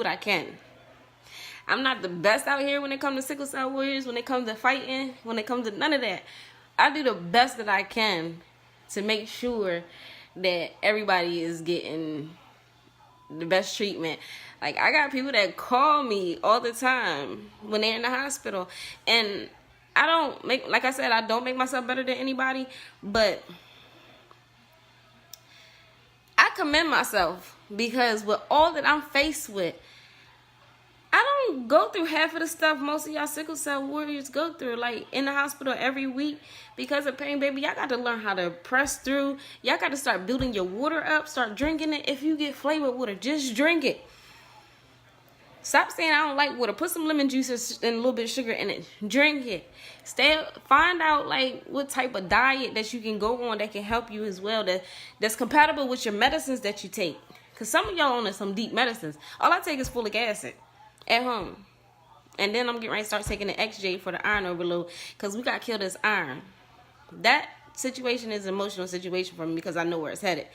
I can. I'm not the best out here when it comes to sickle cell warriors, when it comes to fighting, when it comes to none of that. I do the best that I can to make sure that everybody is getting the best treatment. Like, I got people that call me all the time when they're in the hospital, and I don't make myself better than anybody, but I commend myself because with all that I'm faced with, I don't go through half of the stuff most of y'all sickle cell warriors go through, like in the hospital every week because of pain. Baby, y'all got to learn how to press through. Y'all got to start building your water up, start drinking it. If you get flavored water, just drink it. Stop saying I don't like water. Put some lemon juice and a little bit of sugar in it. Drink it. Find out like what type of diet that you can go on that can help you as well, that's compatible with your medicines that you take. Because some of y'all on some deep medicines. All I take is folic acid at home. And then I'm getting ready to start taking the XJ for the iron overload because we got killed as iron. That situation is an emotional situation for me because I know where it's headed.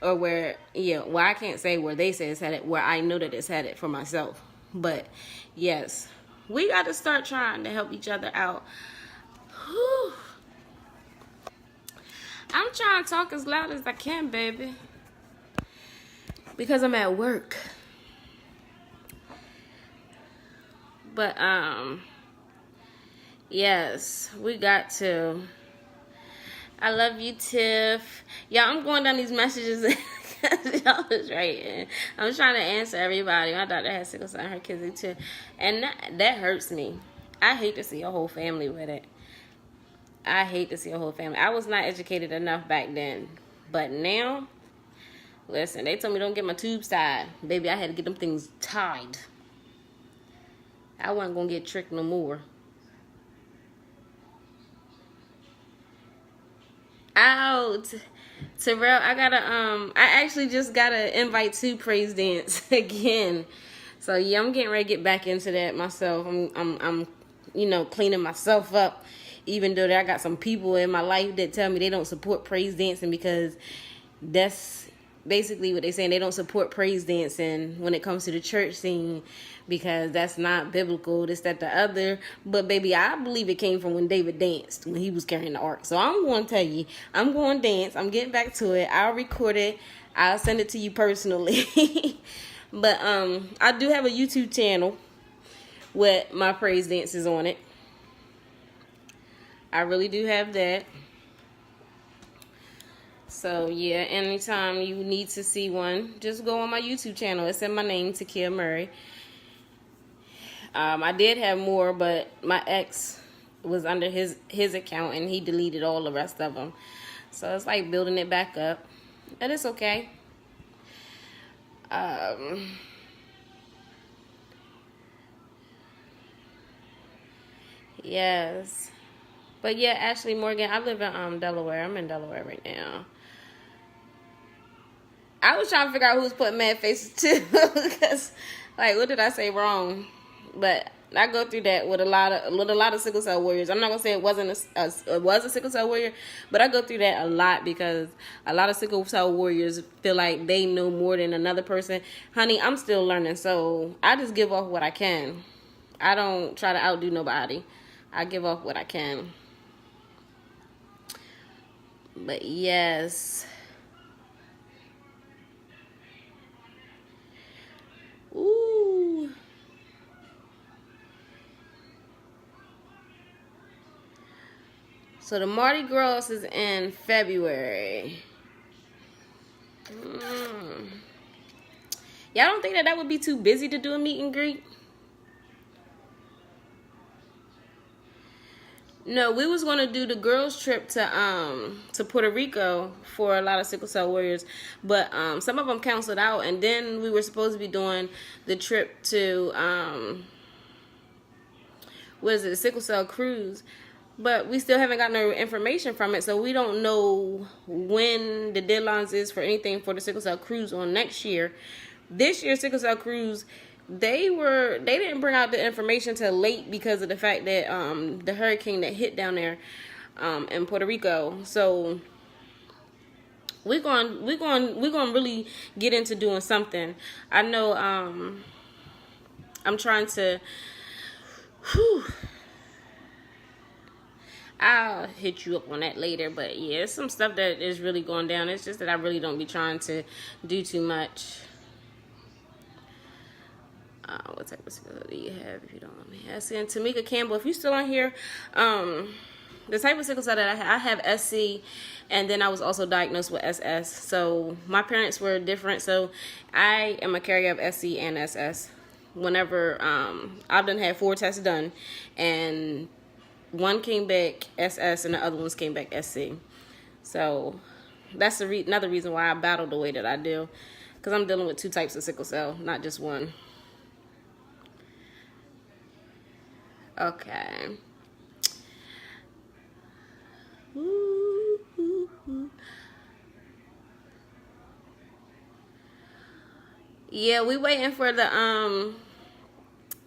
Or I can't say where they say it's headed, where I know that it's headed for myself. But yes, we got to start trying to help each other out. Whew. I'm trying to talk as loud as I can, baby, because I'm at work. But yes, we got to. I love you, Tiff. Yeah, I'm going down these messages because y'all was writing. I'm trying to answer everybody. My daughter has sickle cell and her kids too, and that hurts me. I hate to see a whole family with it. I hate to see a whole family. I was not educated enough back then, but now, listen, they told me don't get my tubes tied. Baby, I had to get them things tied. I wasn't gonna get tricked no more. Out, Terrell. I actually just got an invite to praise dance again. So yeah, I'm getting ready to get back into that myself. I'm cleaning myself up, even though I got some people in my life that tell me they don't support praise dancing because that's basically what they're saying. They don't support praise dancing when it comes to the church scene because that's not biblical, this, that, the other. But baby, I believe it came from when David danced, when he was carrying the ark. So I'm going to tell you, I'm going to dance. I'm getting back to it. I'll record it. I'll send it to you personally. But I do have a YouTube channel with my praise dances on it. I really do have that. So yeah, anytime you need to see one, just go on my YouTube channel. It's in my name, Takia Murray. I did have more, but my ex was under his account, and he deleted all the rest of them. So it's like building it back up, and it's okay. Yes, but yeah, Ashley Morgan. I live in Delaware. I'm in Delaware right now. I was trying to figure out who's putting mad faces too, because like, what did I say wrong? But I go through that with a lot of sickle cell warriors. I'm not gonna say it wasn't it was a sickle cell warrior, but I go through that a lot because a lot of sickle cell warriors feel like they know more than another person. Honey, I'm still learning, so I just give off what I can. I don't try to outdo nobody. I give off what I can. But yes. Ooh. So the Mardi Gras is in February. Y'all don't think that would be too busy to do a meet and greet? No, we was gonna do the girls' trip to Puerto Rico for a lot of sickle cell warriors, but some of them canceled out, and then we were supposed to be doing the trip to what is it, the sickle cell cruise, but we still haven't gotten no information from it, so we don't know when the deadlines is for anything for the sickle cell cruise on next year. This year's sickle cell cruise, they didn't bring out the information till late because of the fact that the hurricane that hit down there in Puerto Rico. So we're going really get into doing something. I know I'm trying to I'll hit you up on that later, but yeah, it's some stuff that is really going down. It's just that I really don't be trying to do too much. What type of sickle do you have, if you don't mind me asking? And Tamika Campbell, if you're still on here, the type of sickle cell that I have SC, and then I was also diagnosed with SS. So my parents were different, so I am a carrier of SC and SS. Whenever I've done had 4 tests done, and one came back SS and the other ones came back SC. So that's another reason why I battle the way that I do, because I'm dealing with 2 types of sickle cell, not just one. Okay. Yeah, we waiting for the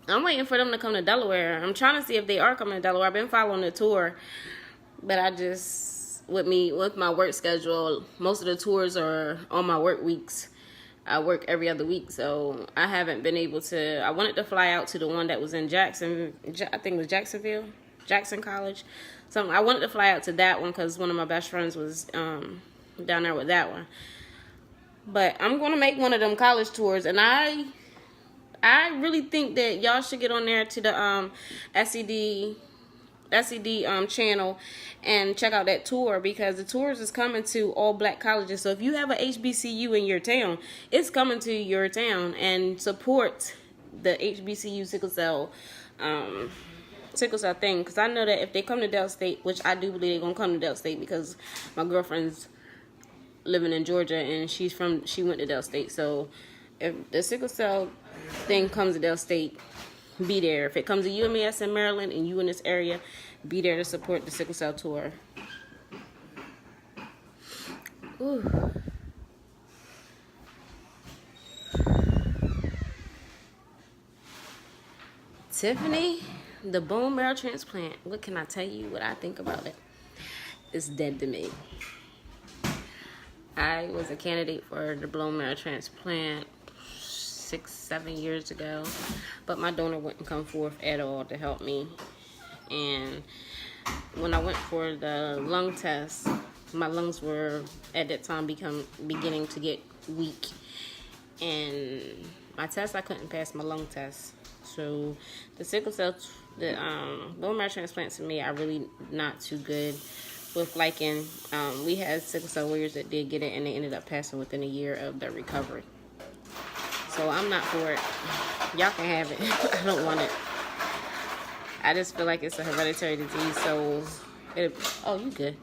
I'm waiting for them to come to Delaware. I'm trying to see if they are coming to Delaware. I've been following the tour, but I just with my work schedule, most of the tours are on my work weeks. I work every other week, so I haven't been able to. I wanted to fly out to the one that was in Jackson. I think it was Jackson College. So I wanted to fly out to that one because one of my best friends was down there with that one. But I'm gonna make one of them college tours, and I really think that y'all should get on there to the SED channel and check out that tour, because the tours is coming to all black colleges. So if you have a HBCU in your town, it's coming to your town, and support the HBCU sickle cell thing, because I know that if they come to Del State, which I do believe they're gonna come to Del State because my girlfriend's living in Georgia and she went to Del State. So if the sickle cell thing comes to Del State, be there. If it comes to UMES in Maryland and you in this area, be there to support the sickle cell tour. Ooh. Tiffany, the bone marrow transplant. What can I tell you what I think about it? It's dead to me. I was a candidate for the bone marrow transplant 6-7 years ago, but my donor wouldn't come forth at all to help me. And when I went for the lung test, my lungs were at that time beginning to get weak, and my test, I couldn't pass my lung test. So the sickle cell The bone marrow transplants to me are really not too good with liking. We had sickle cell warriors that did get it, and they ended up passing within a year of their recovery. So I'm not for it. Y'all can have it. I don't want it. I just feel like it's a hereditary disease, so oh, you good.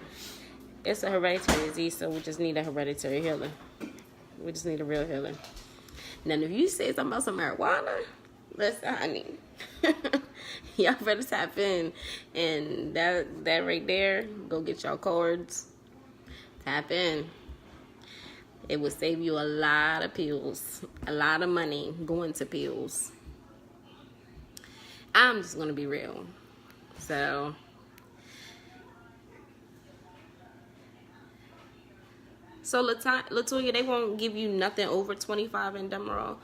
It's a hereditary disease, so we just need a hereditary healer. We just need a real healer. Now, if you say something about some marijuana, listen, honey. Y'all better tap in. And that right there, go get y'all cords. Tap in. It would save you a lot of pills. A lot of money going to pills. I'm just going to be real. So, Latoya, they won't give you nothing over 25 in Demerol.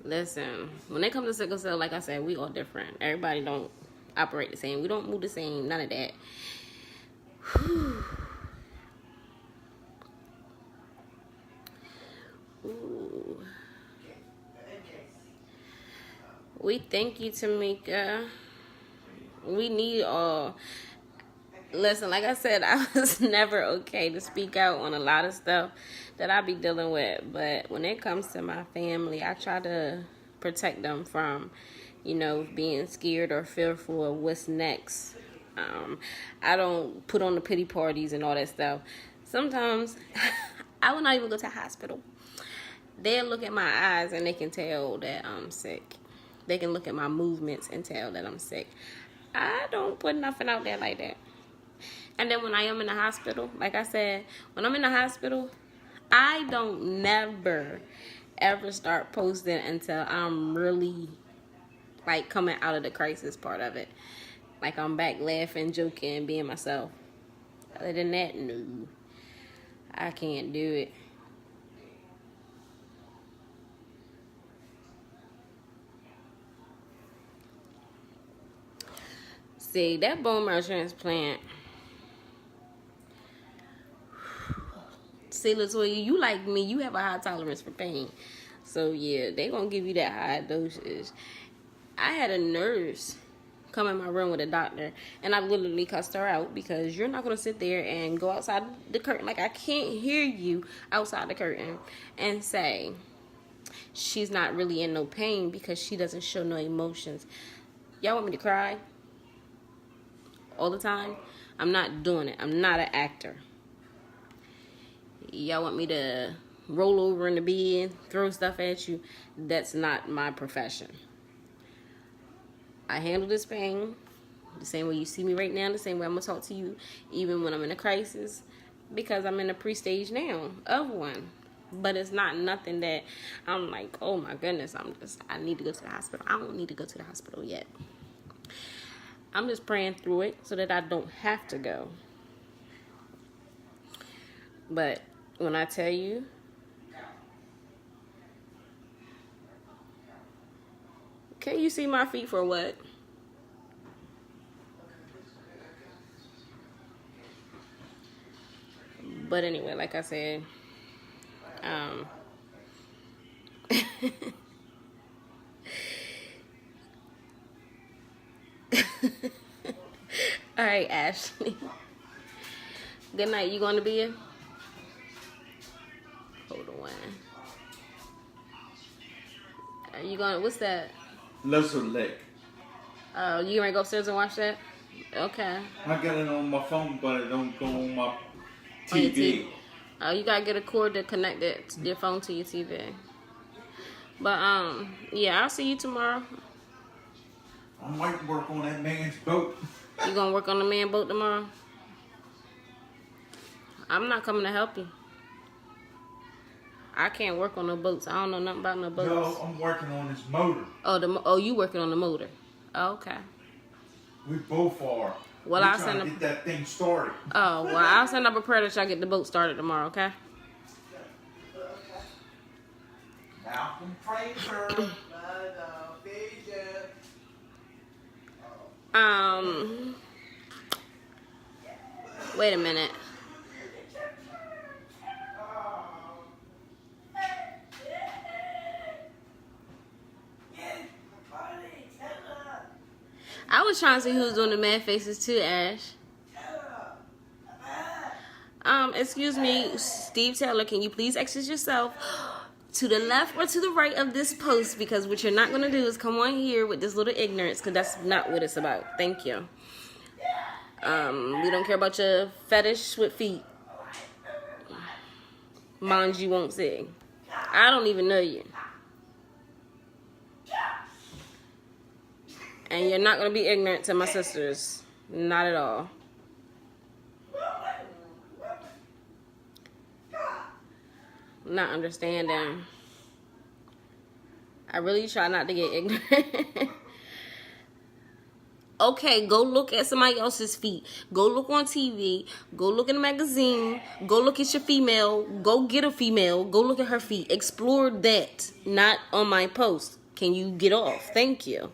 Listen, when it comes to sickle cell, like I said, we all different. Everybody don't operate the same. We don't move the same. None of that. Whew. Ooh. We thank you, Tamika. We need all. Listen, like I said, I was never okay to speak out on a lot of stuff that I be dealing with. But when it comes to my family, I try to protect them from, being scared or fearful of what's next. I don't put on the pity parties and all that stuff. Sometimes I will not even go to the hospital. They'll look at my eyes and they can tell that I'm sick. They can look at my movements and tell that I'm sick. I don't put nothing out there like that. And then when I am in the hospital, like I said, when I'm in the hospital, I don't never, ever start posting until I'm really, coming out of the crisis part of it. Like, I'm back laughing, joking, being myself. Other than that, no. I can't do it. See, that bone marrow transplant. See, Latoya, you like me. You have a high tolerance for pain. So, yeah, they going to give you that high dosage. I had a nurse come in my room with a doctor, and I literally cussed her out because you're not going to sit there and go outside the curtain. Like, I can't hear you outside the curtain and say she's not really in no pain because she doesn't show no emotions. Y'all want me to cry all the time? I'm not doing it. I'm not an actor. Y'all want me to roll over in the bed, throw stuff at you? That's not my profession. I handle this pain the same way you see me right now, the same way I'm going to talk to you even when I'm in a crisis, because I'm in a pre-stage now of one. But it's not nothing that I'm like, oh my goodness, I need to go to the hospital. I don't need to go to the hospital yet. I'm just praying through it so that I don't have to go. But when I tell you, can you see my feet for what? But anyway, like I said, all right, Ashley. Good night. You going to be in? Hold on. Are you going? What's that? Lesser Lake. Oh, you gonna go upstairs and watch that? Okay. I got it on my phone, but it don't go on my TV. On your TV. Oh, you gotta get a cord to connect your phone to your TV. But yeah, I'll see you tomorrow. I might work on that man's boat. You gonna work on the man boat tomorrow? I'm not coming to help you. I can't work on no boats. I don't know nothing about no boats. No, I'm working on this motor. Oh, you working on the motor? Oh, okay. We both are. Well, I'll send to get that thing started. Oh, well, I'll send up a prayer that y'all get the boat started tomorrow, okay? Malcolm, pray for Wait a minute. I was trying to see who was doing the mad faces too, Ash. Excuse me, Steve Taylor, can you please exit yourself to the left or to the right of this post? Because what you're not going to do is come on here with this little ignorance, because that's not what it's about. Thank you. We don't care about your fetish with feet. Mind you won't say. I don't even know you. And you're not going to be ignorant to my sisters. Not at all. Not understanding. I really try not to get ignorant. Okay, go look at somebody else's feet. Go look on TV. Go look in a magazine. Go look at your female. Go get a female. Go look at her feet. Explore that. Not on my post. Can you get off? Thank you.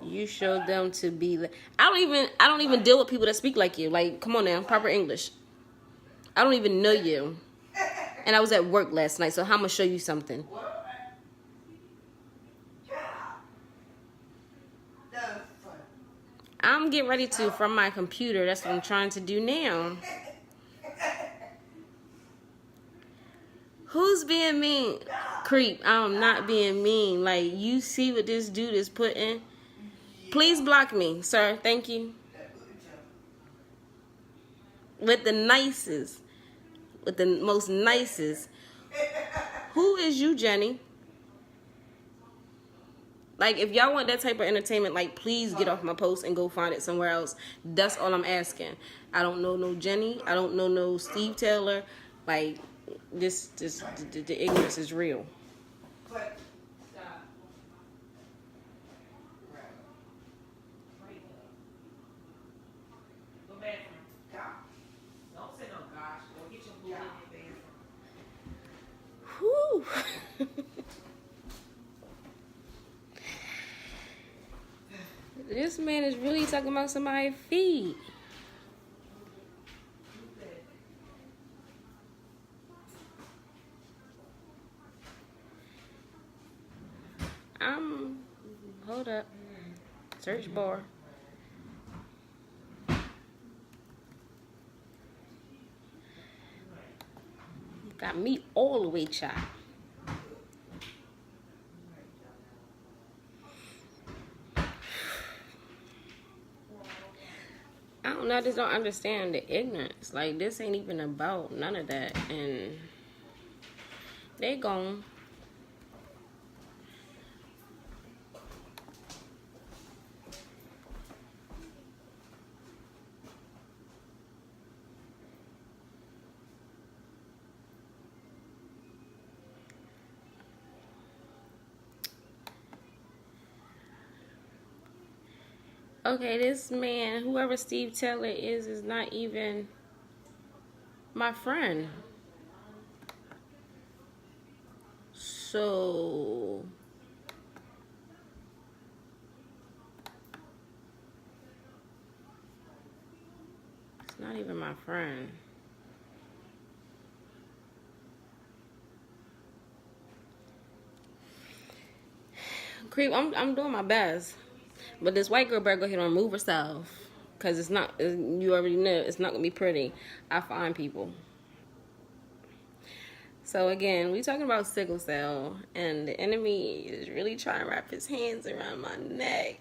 You showed them to be. I don't even deal with people that speak like you. Like, come on now, proper English. I don't even know you. And I was at work last night, so how am I gonna show you something? I'm getting ready to from my computer. That's what I'm trying to do now. Who's being mean? Creep. I'm not being mean. Like, you see what this dude is putting? Please block me, sir. Thank you. With the nicest. With the most nicest. Who is you, Jenny? Like, if y'all want that type of entertainment, like, please get off my post and go find it somewhere else. That's all I'm asking. I don't know no Jenny. I don't know no Steve Taylor. Like, the ignorance is real. Whew. This man is really talking about somebody's feet. Hold up. Search bar. Got me all the way chopped. I don't know, I just don't understand the ignorance. Like, this ain't even about none of that. And they gone. Okay, this man, whoever Steve Taylor is not even my friend. So it's not even my friend. Creep, I'm doing my best. But this white girl better go ahead and remove herself. Because it's not, you already know, it's not going to be pretty. I find people. So again, we talking about sickle cell. And the enemy is really trying to wrap his hands around my neck.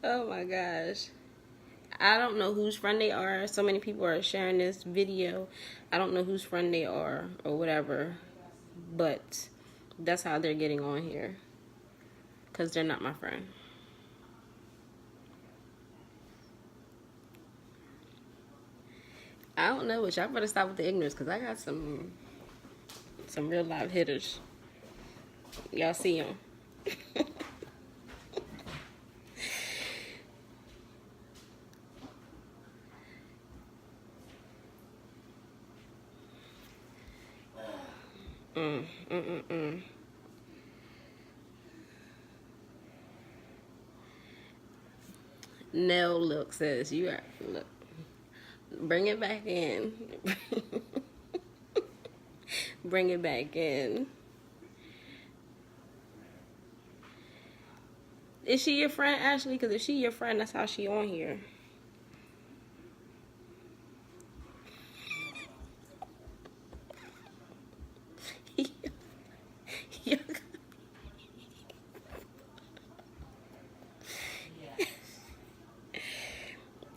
Oh my gosh. I don't know whose friend they are. So many people are sharing this video. I don't know whose friend they are or whatever. But that's how they're getting on here. Because they're not my friend. I don't know, but y'all better stop with the ignorance. Because I got some some real live hitters. Y'all see them. mm, mm, mm, mm. Nell look says you are look. Bring it back in. Bring it back in. Is she your friend, Ashley? Because if she your friend, that's how she on here.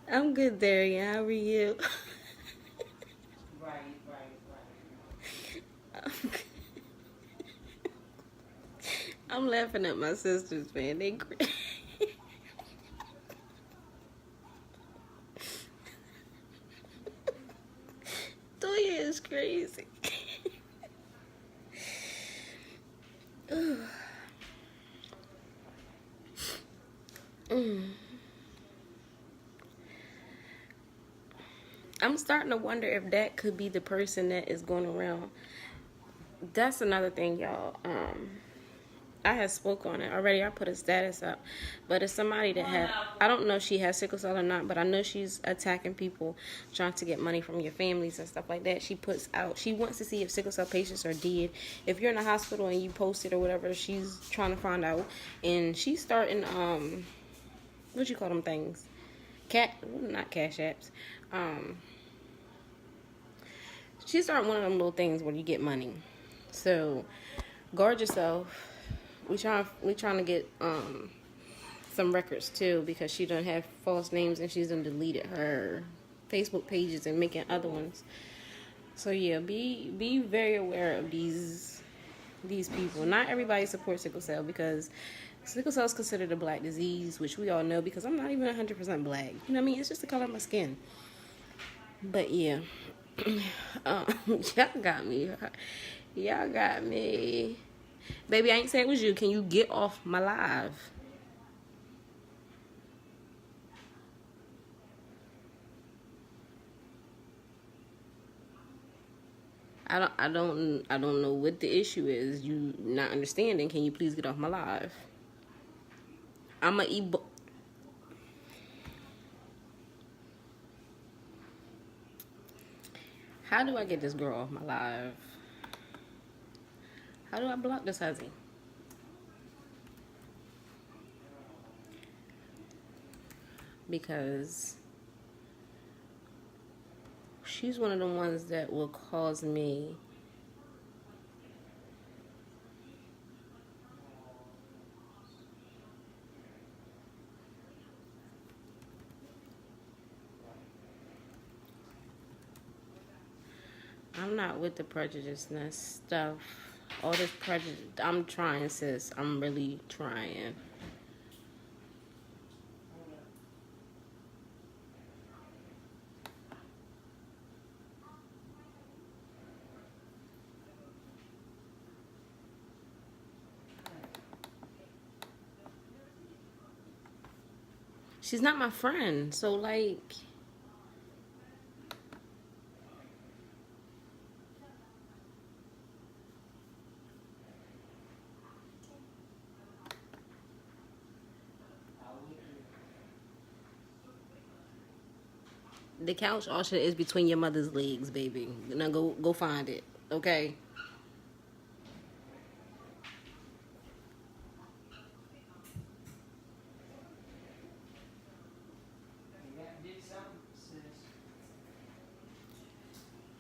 I'm good, Darian. How are you? I'm laughing at my sisters, man. They crazy. Toya is crazy. I'm starting to wonder if that could be the person that is going around. That's another thing, y'all. I had spoke on it already. I put a status up, but it's somebody that had, I don't know if she has sickle cell or not, but I know she's attacking people, trying to get money from your families and stuff like that. She puts out, she wants to see if sickle cell patients are dead. If you're in a hospital and you post it or whatever, she's trying to find out, and she's starting what you call them things, not cash apps. She's starting one of them little things where you get money. So guard yourself. We trying to get some records too, because she done have false names and she's done deleted her Facebook pages and making other ones. So yeah, be very aware of these people. Not everybody supports sickle cell, because sickle cell is considered a black disease, which we all know because I'm not even 100% black. You know what I mean? It's just the color of my skin. But yeah, y'all got me. Y'all got me. Baby, I ain't say it was you. Can you get off my live? I don't know what the issue is. You not understanding. Can you please get off my live? I'm a e-book. How do I get this girl off my live? How do I block this hussy? Because she's one of the ones that will cause me I'm not with the prejudiceness stuff. All this prejudice. I'm trying, sis. I'm really trying. She's not my friend. So, like, the couch also is between your mother's legs, baby. Now go find it, okay?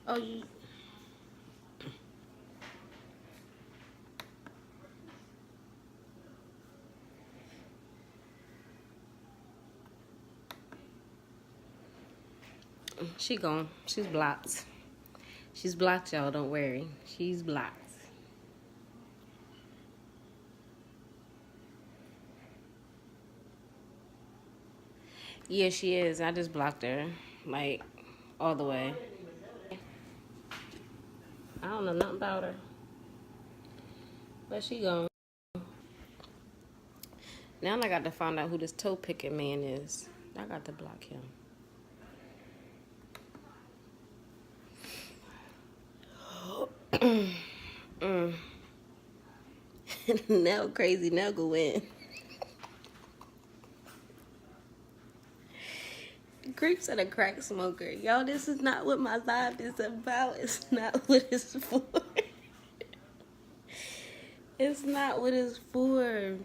Oh, you. She gone. She's blocked. She's blocked, y'all. Don't worry. She's blocked. Yeah, she is. I just blocked her. Like, all the way. I don't know nothing about her. But she gone. Now I got to find out who this toe picking man is. I got to block him. Now crazy, now go in. Creeps and a crack smoker. Y'all, this is not what my life is about. It's not what it's for. It's not what it's for.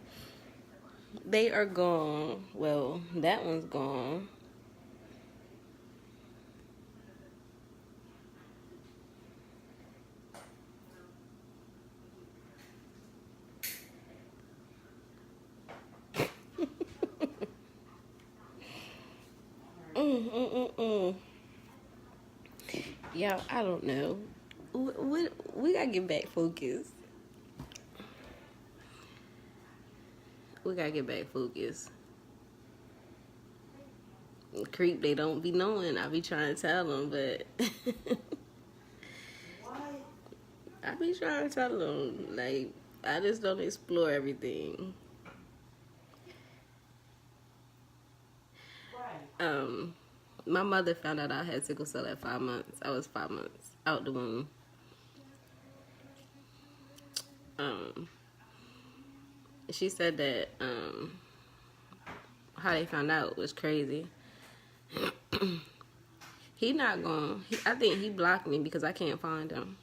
They are gone. Well, that one's gone. Y'all, I don't know. We gotta get back focused. We gotta get back focused. Creep, they don't be knowing. I be trying to tell them, but I be trying to tell them. Like, I just don't explore everything. My mother found out I had sickle cell at 5 months. I was 5 months out the womb. She said that how they found out was crazy. He not gone. I think he blocked me because I can't find him.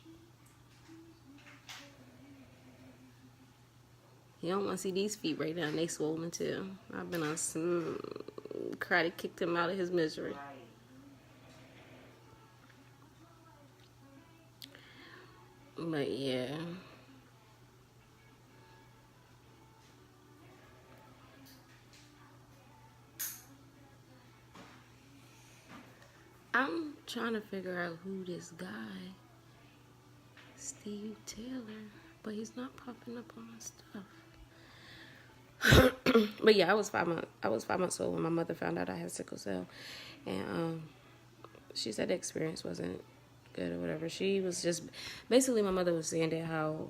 He don't want to see these feet right now. They swollen too. I've been on some karate, kicked him out of his misery. But yeah. I'm trying to figure out who this guy, Steve Taylor, but he's not popping up on my stuff. But yeah, I was 5 months. I was 5 months old when my mother found out I had sickle cell, and she said the experience wasn't good or whatever. She was just basically, my mother was saying that how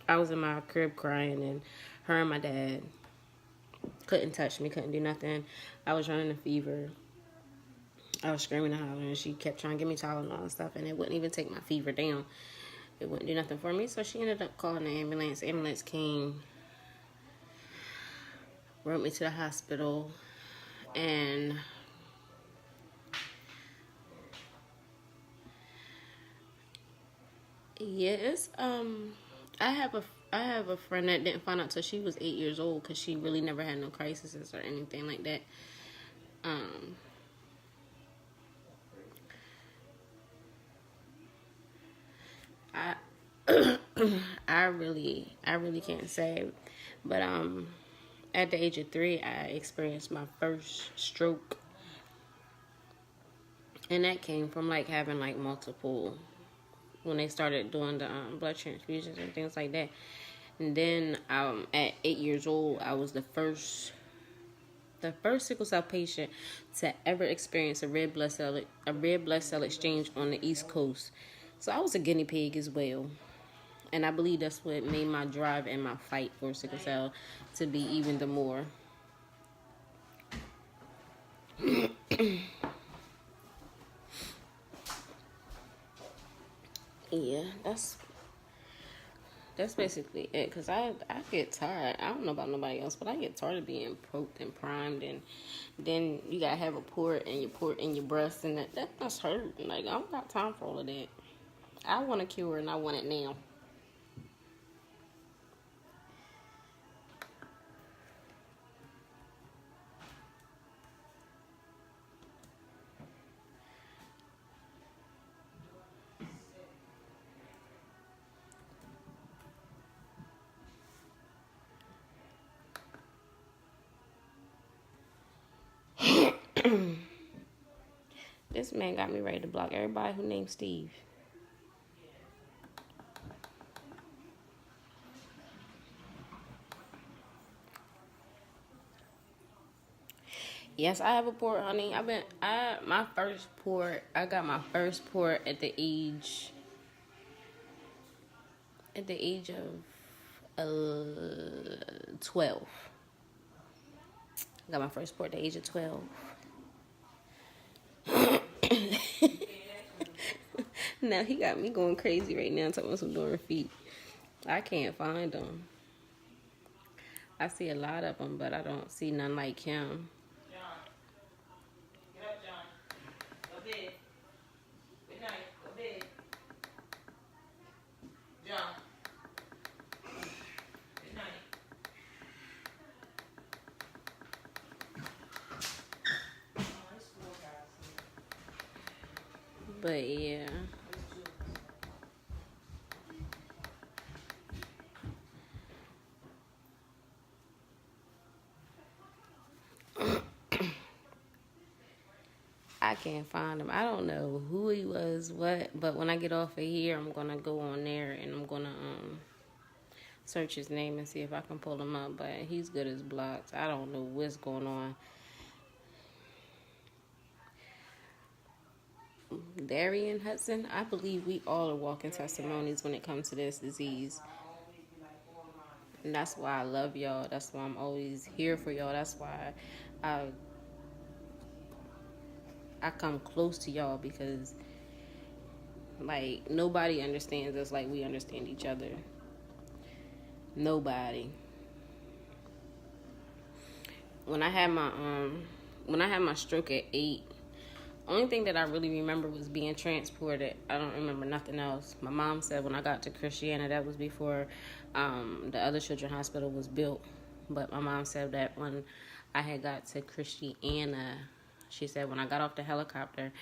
I was in my crib crying, and her and my dad couldn't touch me, couldn't do nothing. I was running a fever. I was screaming and hollering, and she kept trying to give me Tylenol and stuff, and it wouldn't even take my fever down. It wouldn't do nothing for me, so she ended up calling the ambulance. The ambulance came, brought me to the hospital, and yes, I have a friend that didn't find out till she was 8 years old because she really never had no crises or anything like that. I really can't say, but at the age of 3, I experienced my first stroke, and that came from like having like multiple, when they started doing the blood transfusions and things like that. And then at 8 years old, I was the first sickle cell patient to ever experience a red blood cell exchange on the East Coast. So I was a guinea pig as well. And I believe that's what made my drive and my fight for sickle cell to be even the more. Yeah, that's basically it. Because I get tired. I don't know about nobody else, but I get tired of being poked and primed. And then you got to have a port in your breast. And that's hurting. Like, I don't got time for all of that. I want a cure, and I want it now. This man got me ready to block everybody who named Steve. Yes, I have a port, honey. I got my first port at the age at the age of 12. I got my first sport at the age of 12. Now he got me going crazy right now talking about some doing feet. I can't find them. I see a lot of them, but I don't see none like him. John, get up, John. Go bed. Good night. Go bed. John. Good night. Oh, it's 4 guys. But yeah. I can't find him. I don't know who he was, but when I get off of here, I'm gonna go on there and I'm gonna search his name and see if I can pull him up. But he's good as blocked. I don't know what's going on. Darian Hudson, I believe we all are walking testimonies when it comes to this disease. And that's why I love y'all. That's why I'm always here for y'all. That's why I come close to y'all, because like nobody understands us like we understand each other. Nobody. When I had my stroke at 8, only thing that I really remember was being transported. I don't remember nothing else. My mom said when I got to Christiana, that was before the other children's hospital was built. But my mom said that when I had got to Christiana, she said when I got off the helicopter,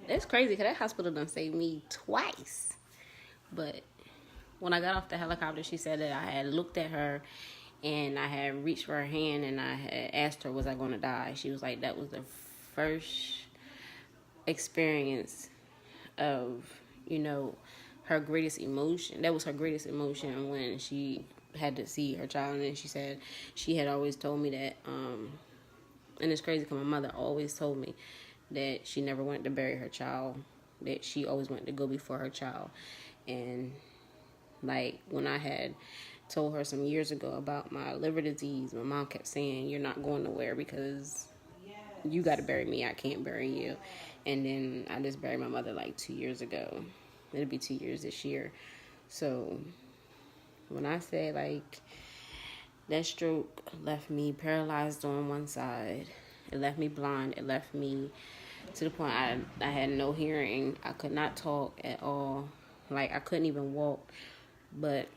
it's crazy because that hospital done saved me twice. But when I got off the helicopter, she said that I had looked at her and I had reached for her hand and I had asked her, was I going to die? She was like, that was the first experience of, her greatest emotion. That was her greatest emotion when she had to see her child. And then she said she had always told me that, and it's crazy because my mother always told me that she never wanted to bury her child, that she always wanted to go before her child. And like when I had told her some years ago about my liver disease, my mom kept saying, you're not going nowhere because you got to bury me. I can't bury you. And then I just buried my mother like 2 years ago. It'll be 2 years this year. So when I say like that stroke left me paralyzed on one side, it left me blind, it left me to the point I had no hearing. I could not talk at all. Like I couldn't even walk. But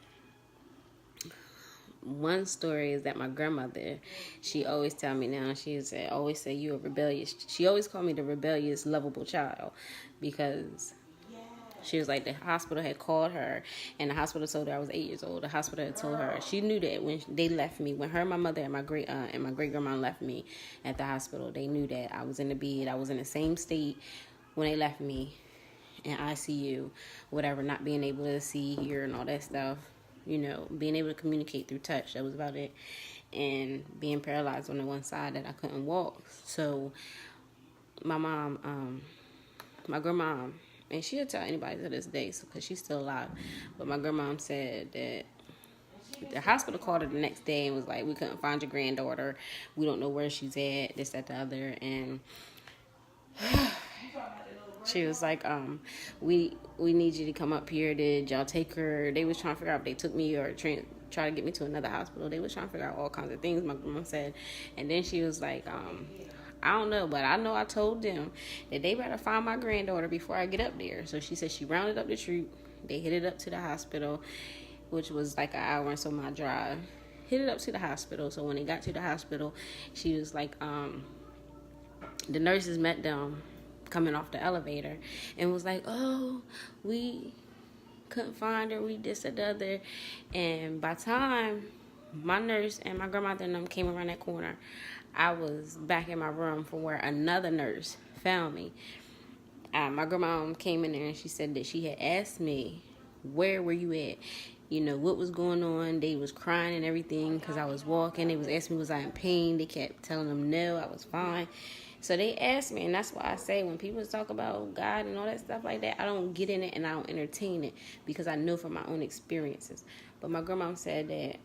one story is that my grandmother, she always tell me now, she said, always say you a rebellious. She always called me the rebellious, lovable child, because she was like, the hospital had called her, and the hospital told her I was 8 years old. The hospital had told her, she knew that when they left me, when her, my mother, and my great aunt and my great grandma left me at the hospital, they knew that I was in the bed. I was in the same state when they left me in ICU, whatever, not being able to see, hear, and all that stuff. Being able to communicate through touch, that was about it. And being paralyzed on the one side that I couldn't walk. So my mom, my grandma, and she'll tell anybody to this day, because she's still alive, but my grandma said that the hospital called her the next day and was like, we couldn't find your granddaughter. We don't know where she's at, this, that, the other. And she was like, we need you to come up here. Did y'all take her? They was trying to figure out if they took me or try to get me to another hospital. They was trying to figure out all kinds of things, my grandma said. And then she was like, I don't know, but I know I told them that they better find my granddaughter before I get up there. So she said she rounded up the troop. They hit it up to the hospital, which was like an hour and so my drive. Hit it up to the hospital. So when they got to the hospital, she was like, the nurses met them coming off the elevator and was like, oh, we couldn't find her, we this and the other. And by the time my nurse and my grandmother and them came around that corner, I was back in my room from where another nurse found me. My grandma came in there and she said that she had asked me, where were you at? What was going on? They was crying and everything because I was walking. They was asking me, was I in pain? They kept telling them no, I was fine. So they asked me, and that's why I say when people talk about God and all that stuff like that, I don't get in it and I don't entertain it because I know from my own experiences. But my grandma said that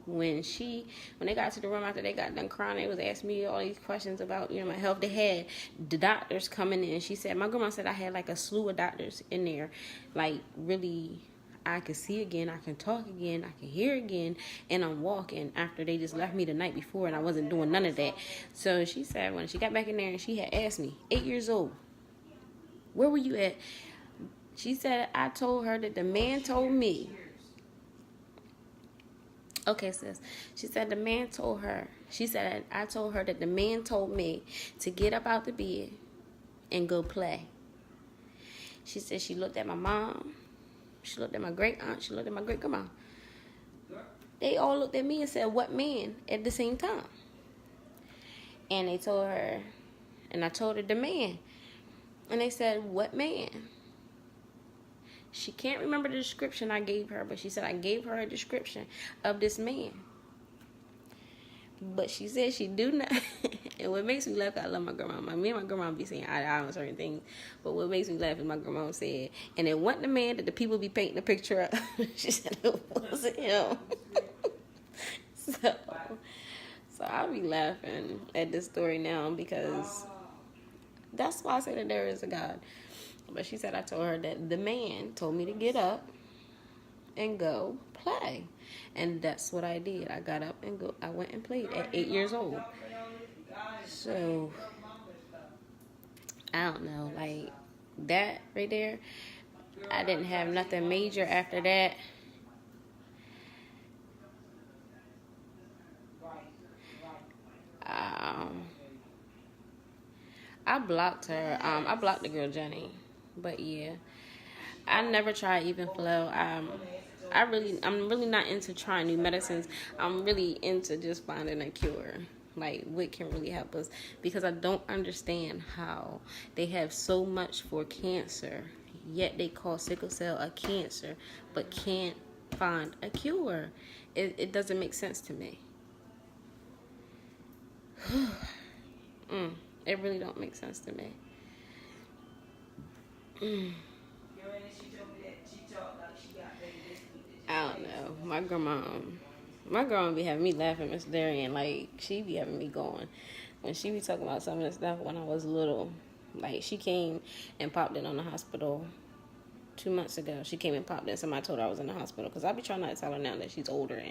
when they got to the room after they got done crying, they was asking me all these questions about, my health. They had the doctors coming in. She said, my grandma said I had like a slew of doctors in there, like really. I can see again, I can talk again, I can hear again, and I'm walking after they just left me the night before and I wasn't doing none of that. So she said when she got back in there and she had asked me, 8 years old, where were you at? She said, I told her that the man told me. Okay, sis. She said the man told her. She said, I told her that the man told me to get up out the bed and go play. She said she looked at my mom. She looked at my great aunt. She looked at my great grandma. They all looked at me and said, what man? At the same time. And they told her, and I told her the man. And they said, what man? She can't remember the description I gave her, but she said I gave her a description of this man. But she said she do not. And what makes me laugh, I love my grandma. Me and my grandma be saying eye to eye on certain things. But what makes me laugh is my grandma said, and it wasn't the man that the people be painting the picture of. She said it wasn't him. So I'll be laughing at this story now because that's why I say that there is a God. But she said I told her that the man told me to get up and go play. And that's what I did. I got up and I went and played at 8 years old. So, I don't know. Like, that right there, I didn't have nothing major after that. I blocked her. I blocked the girl Jenny. But yeah, I never tried even flow. I'm really not into trying new medicines. I'm really into just finding a cure, like what can really help us, because I don't understand how they have so much for cancer, yet they call sickle cell a cancer, but can't find a cure. It doesn't make sense to me. It really don't make sense to me. I don't know. My grandma be having me laughing, Miss Darian. Like, she be having me going. When she be talking about some of the stuff when I was little, like, she came and popped in on the hospital 2 months ago. She came and popped in. Somebody told her I was in the hospital, because I be trying not to tell her now that she's older.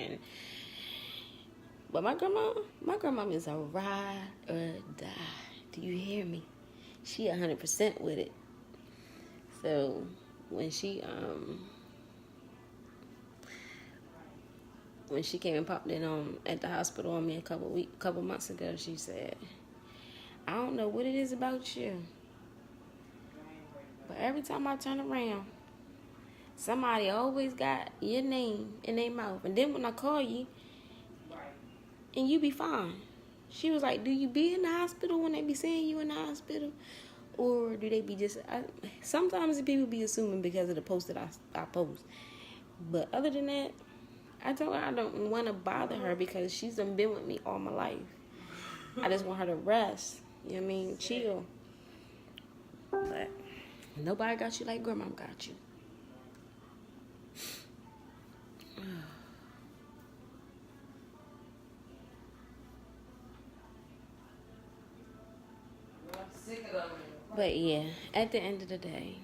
But my grandma is a ride or die. Do you hear me? She 100% with it. So when she came and popped in at the hospital on me a couple months ago, she said, I don't know what it is about you, but every time I turn around, somebody always got your name in their mouth. And then when I call you, and you be fine. She was like, do you be in the hospital when they be saying you in the hospital? Or do they be just... sometimes the people be assuming because of the post that I post. But other than that, I told her I don't want to bother her because she's been with me all my life. I just want her to rest. You know what I mean? Chill. But nobody got you like Grandma got you. But yeah, at the end of the day,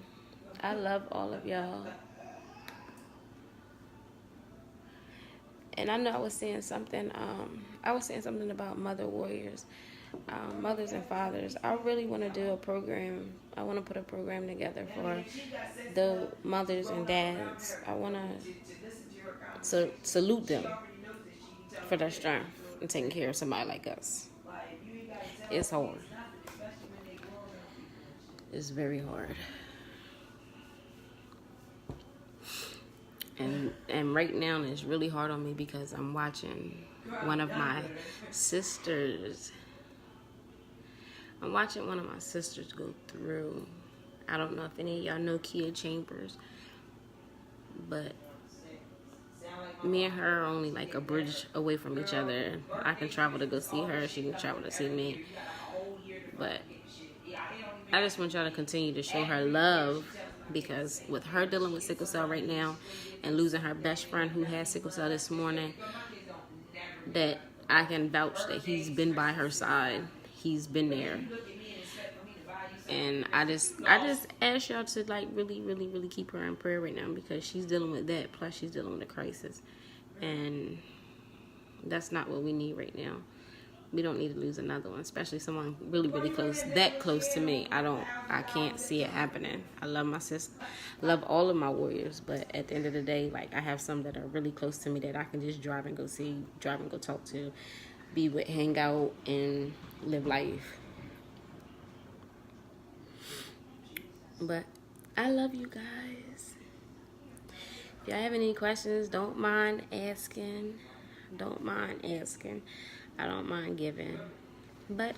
I love all of y'all. And I know I was saying something about mother warriors, mothers and fathers. I really want to do a program. I want to put a program together for the mothers and dads. I want to salute them for their strength and taking care of somebody like us. It's hard. It's very hard. And right now it's really hard on me because I'm watching one of my sisters. Go through. I don't know if any of y'all know Kia Chambers, but me and her are only like a bridge away from each other. I can travel to go see her. She can travel to see me. But I just want y'all to continue to show her love, because with her dealing with sickle cell right now and losing her best friend who had sickle cell this morning, that I can vouch that he's been by her side. He's been there. And I just ask y'all to like really keep her in prayer right now, because she's dealing with that, plus she's dealing with a crisis. And that's not what we need right now. We don't need to lose another one, especially someone really close, that close to me. I can't see it happening. I love my sister, love all of my warriors, but at the end of the day, like, I have some that are really close to me that I can just drive and go see, drive and go talk to, be with, hang out, and live life. But I love you guys. If y'all have any questions, don't mind asking. Don't mind asking. I don't mind giving. But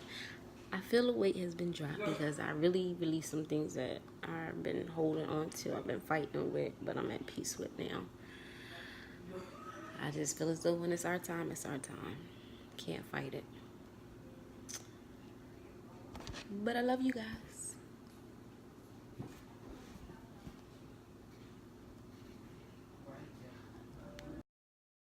I feel the weight has been dropped, because I really released some things that I've been holding on to. I've been fighting with, but I'm at peace with now. I just feel as though when it's our time, it's our time. Can't fight it. But I love you guys.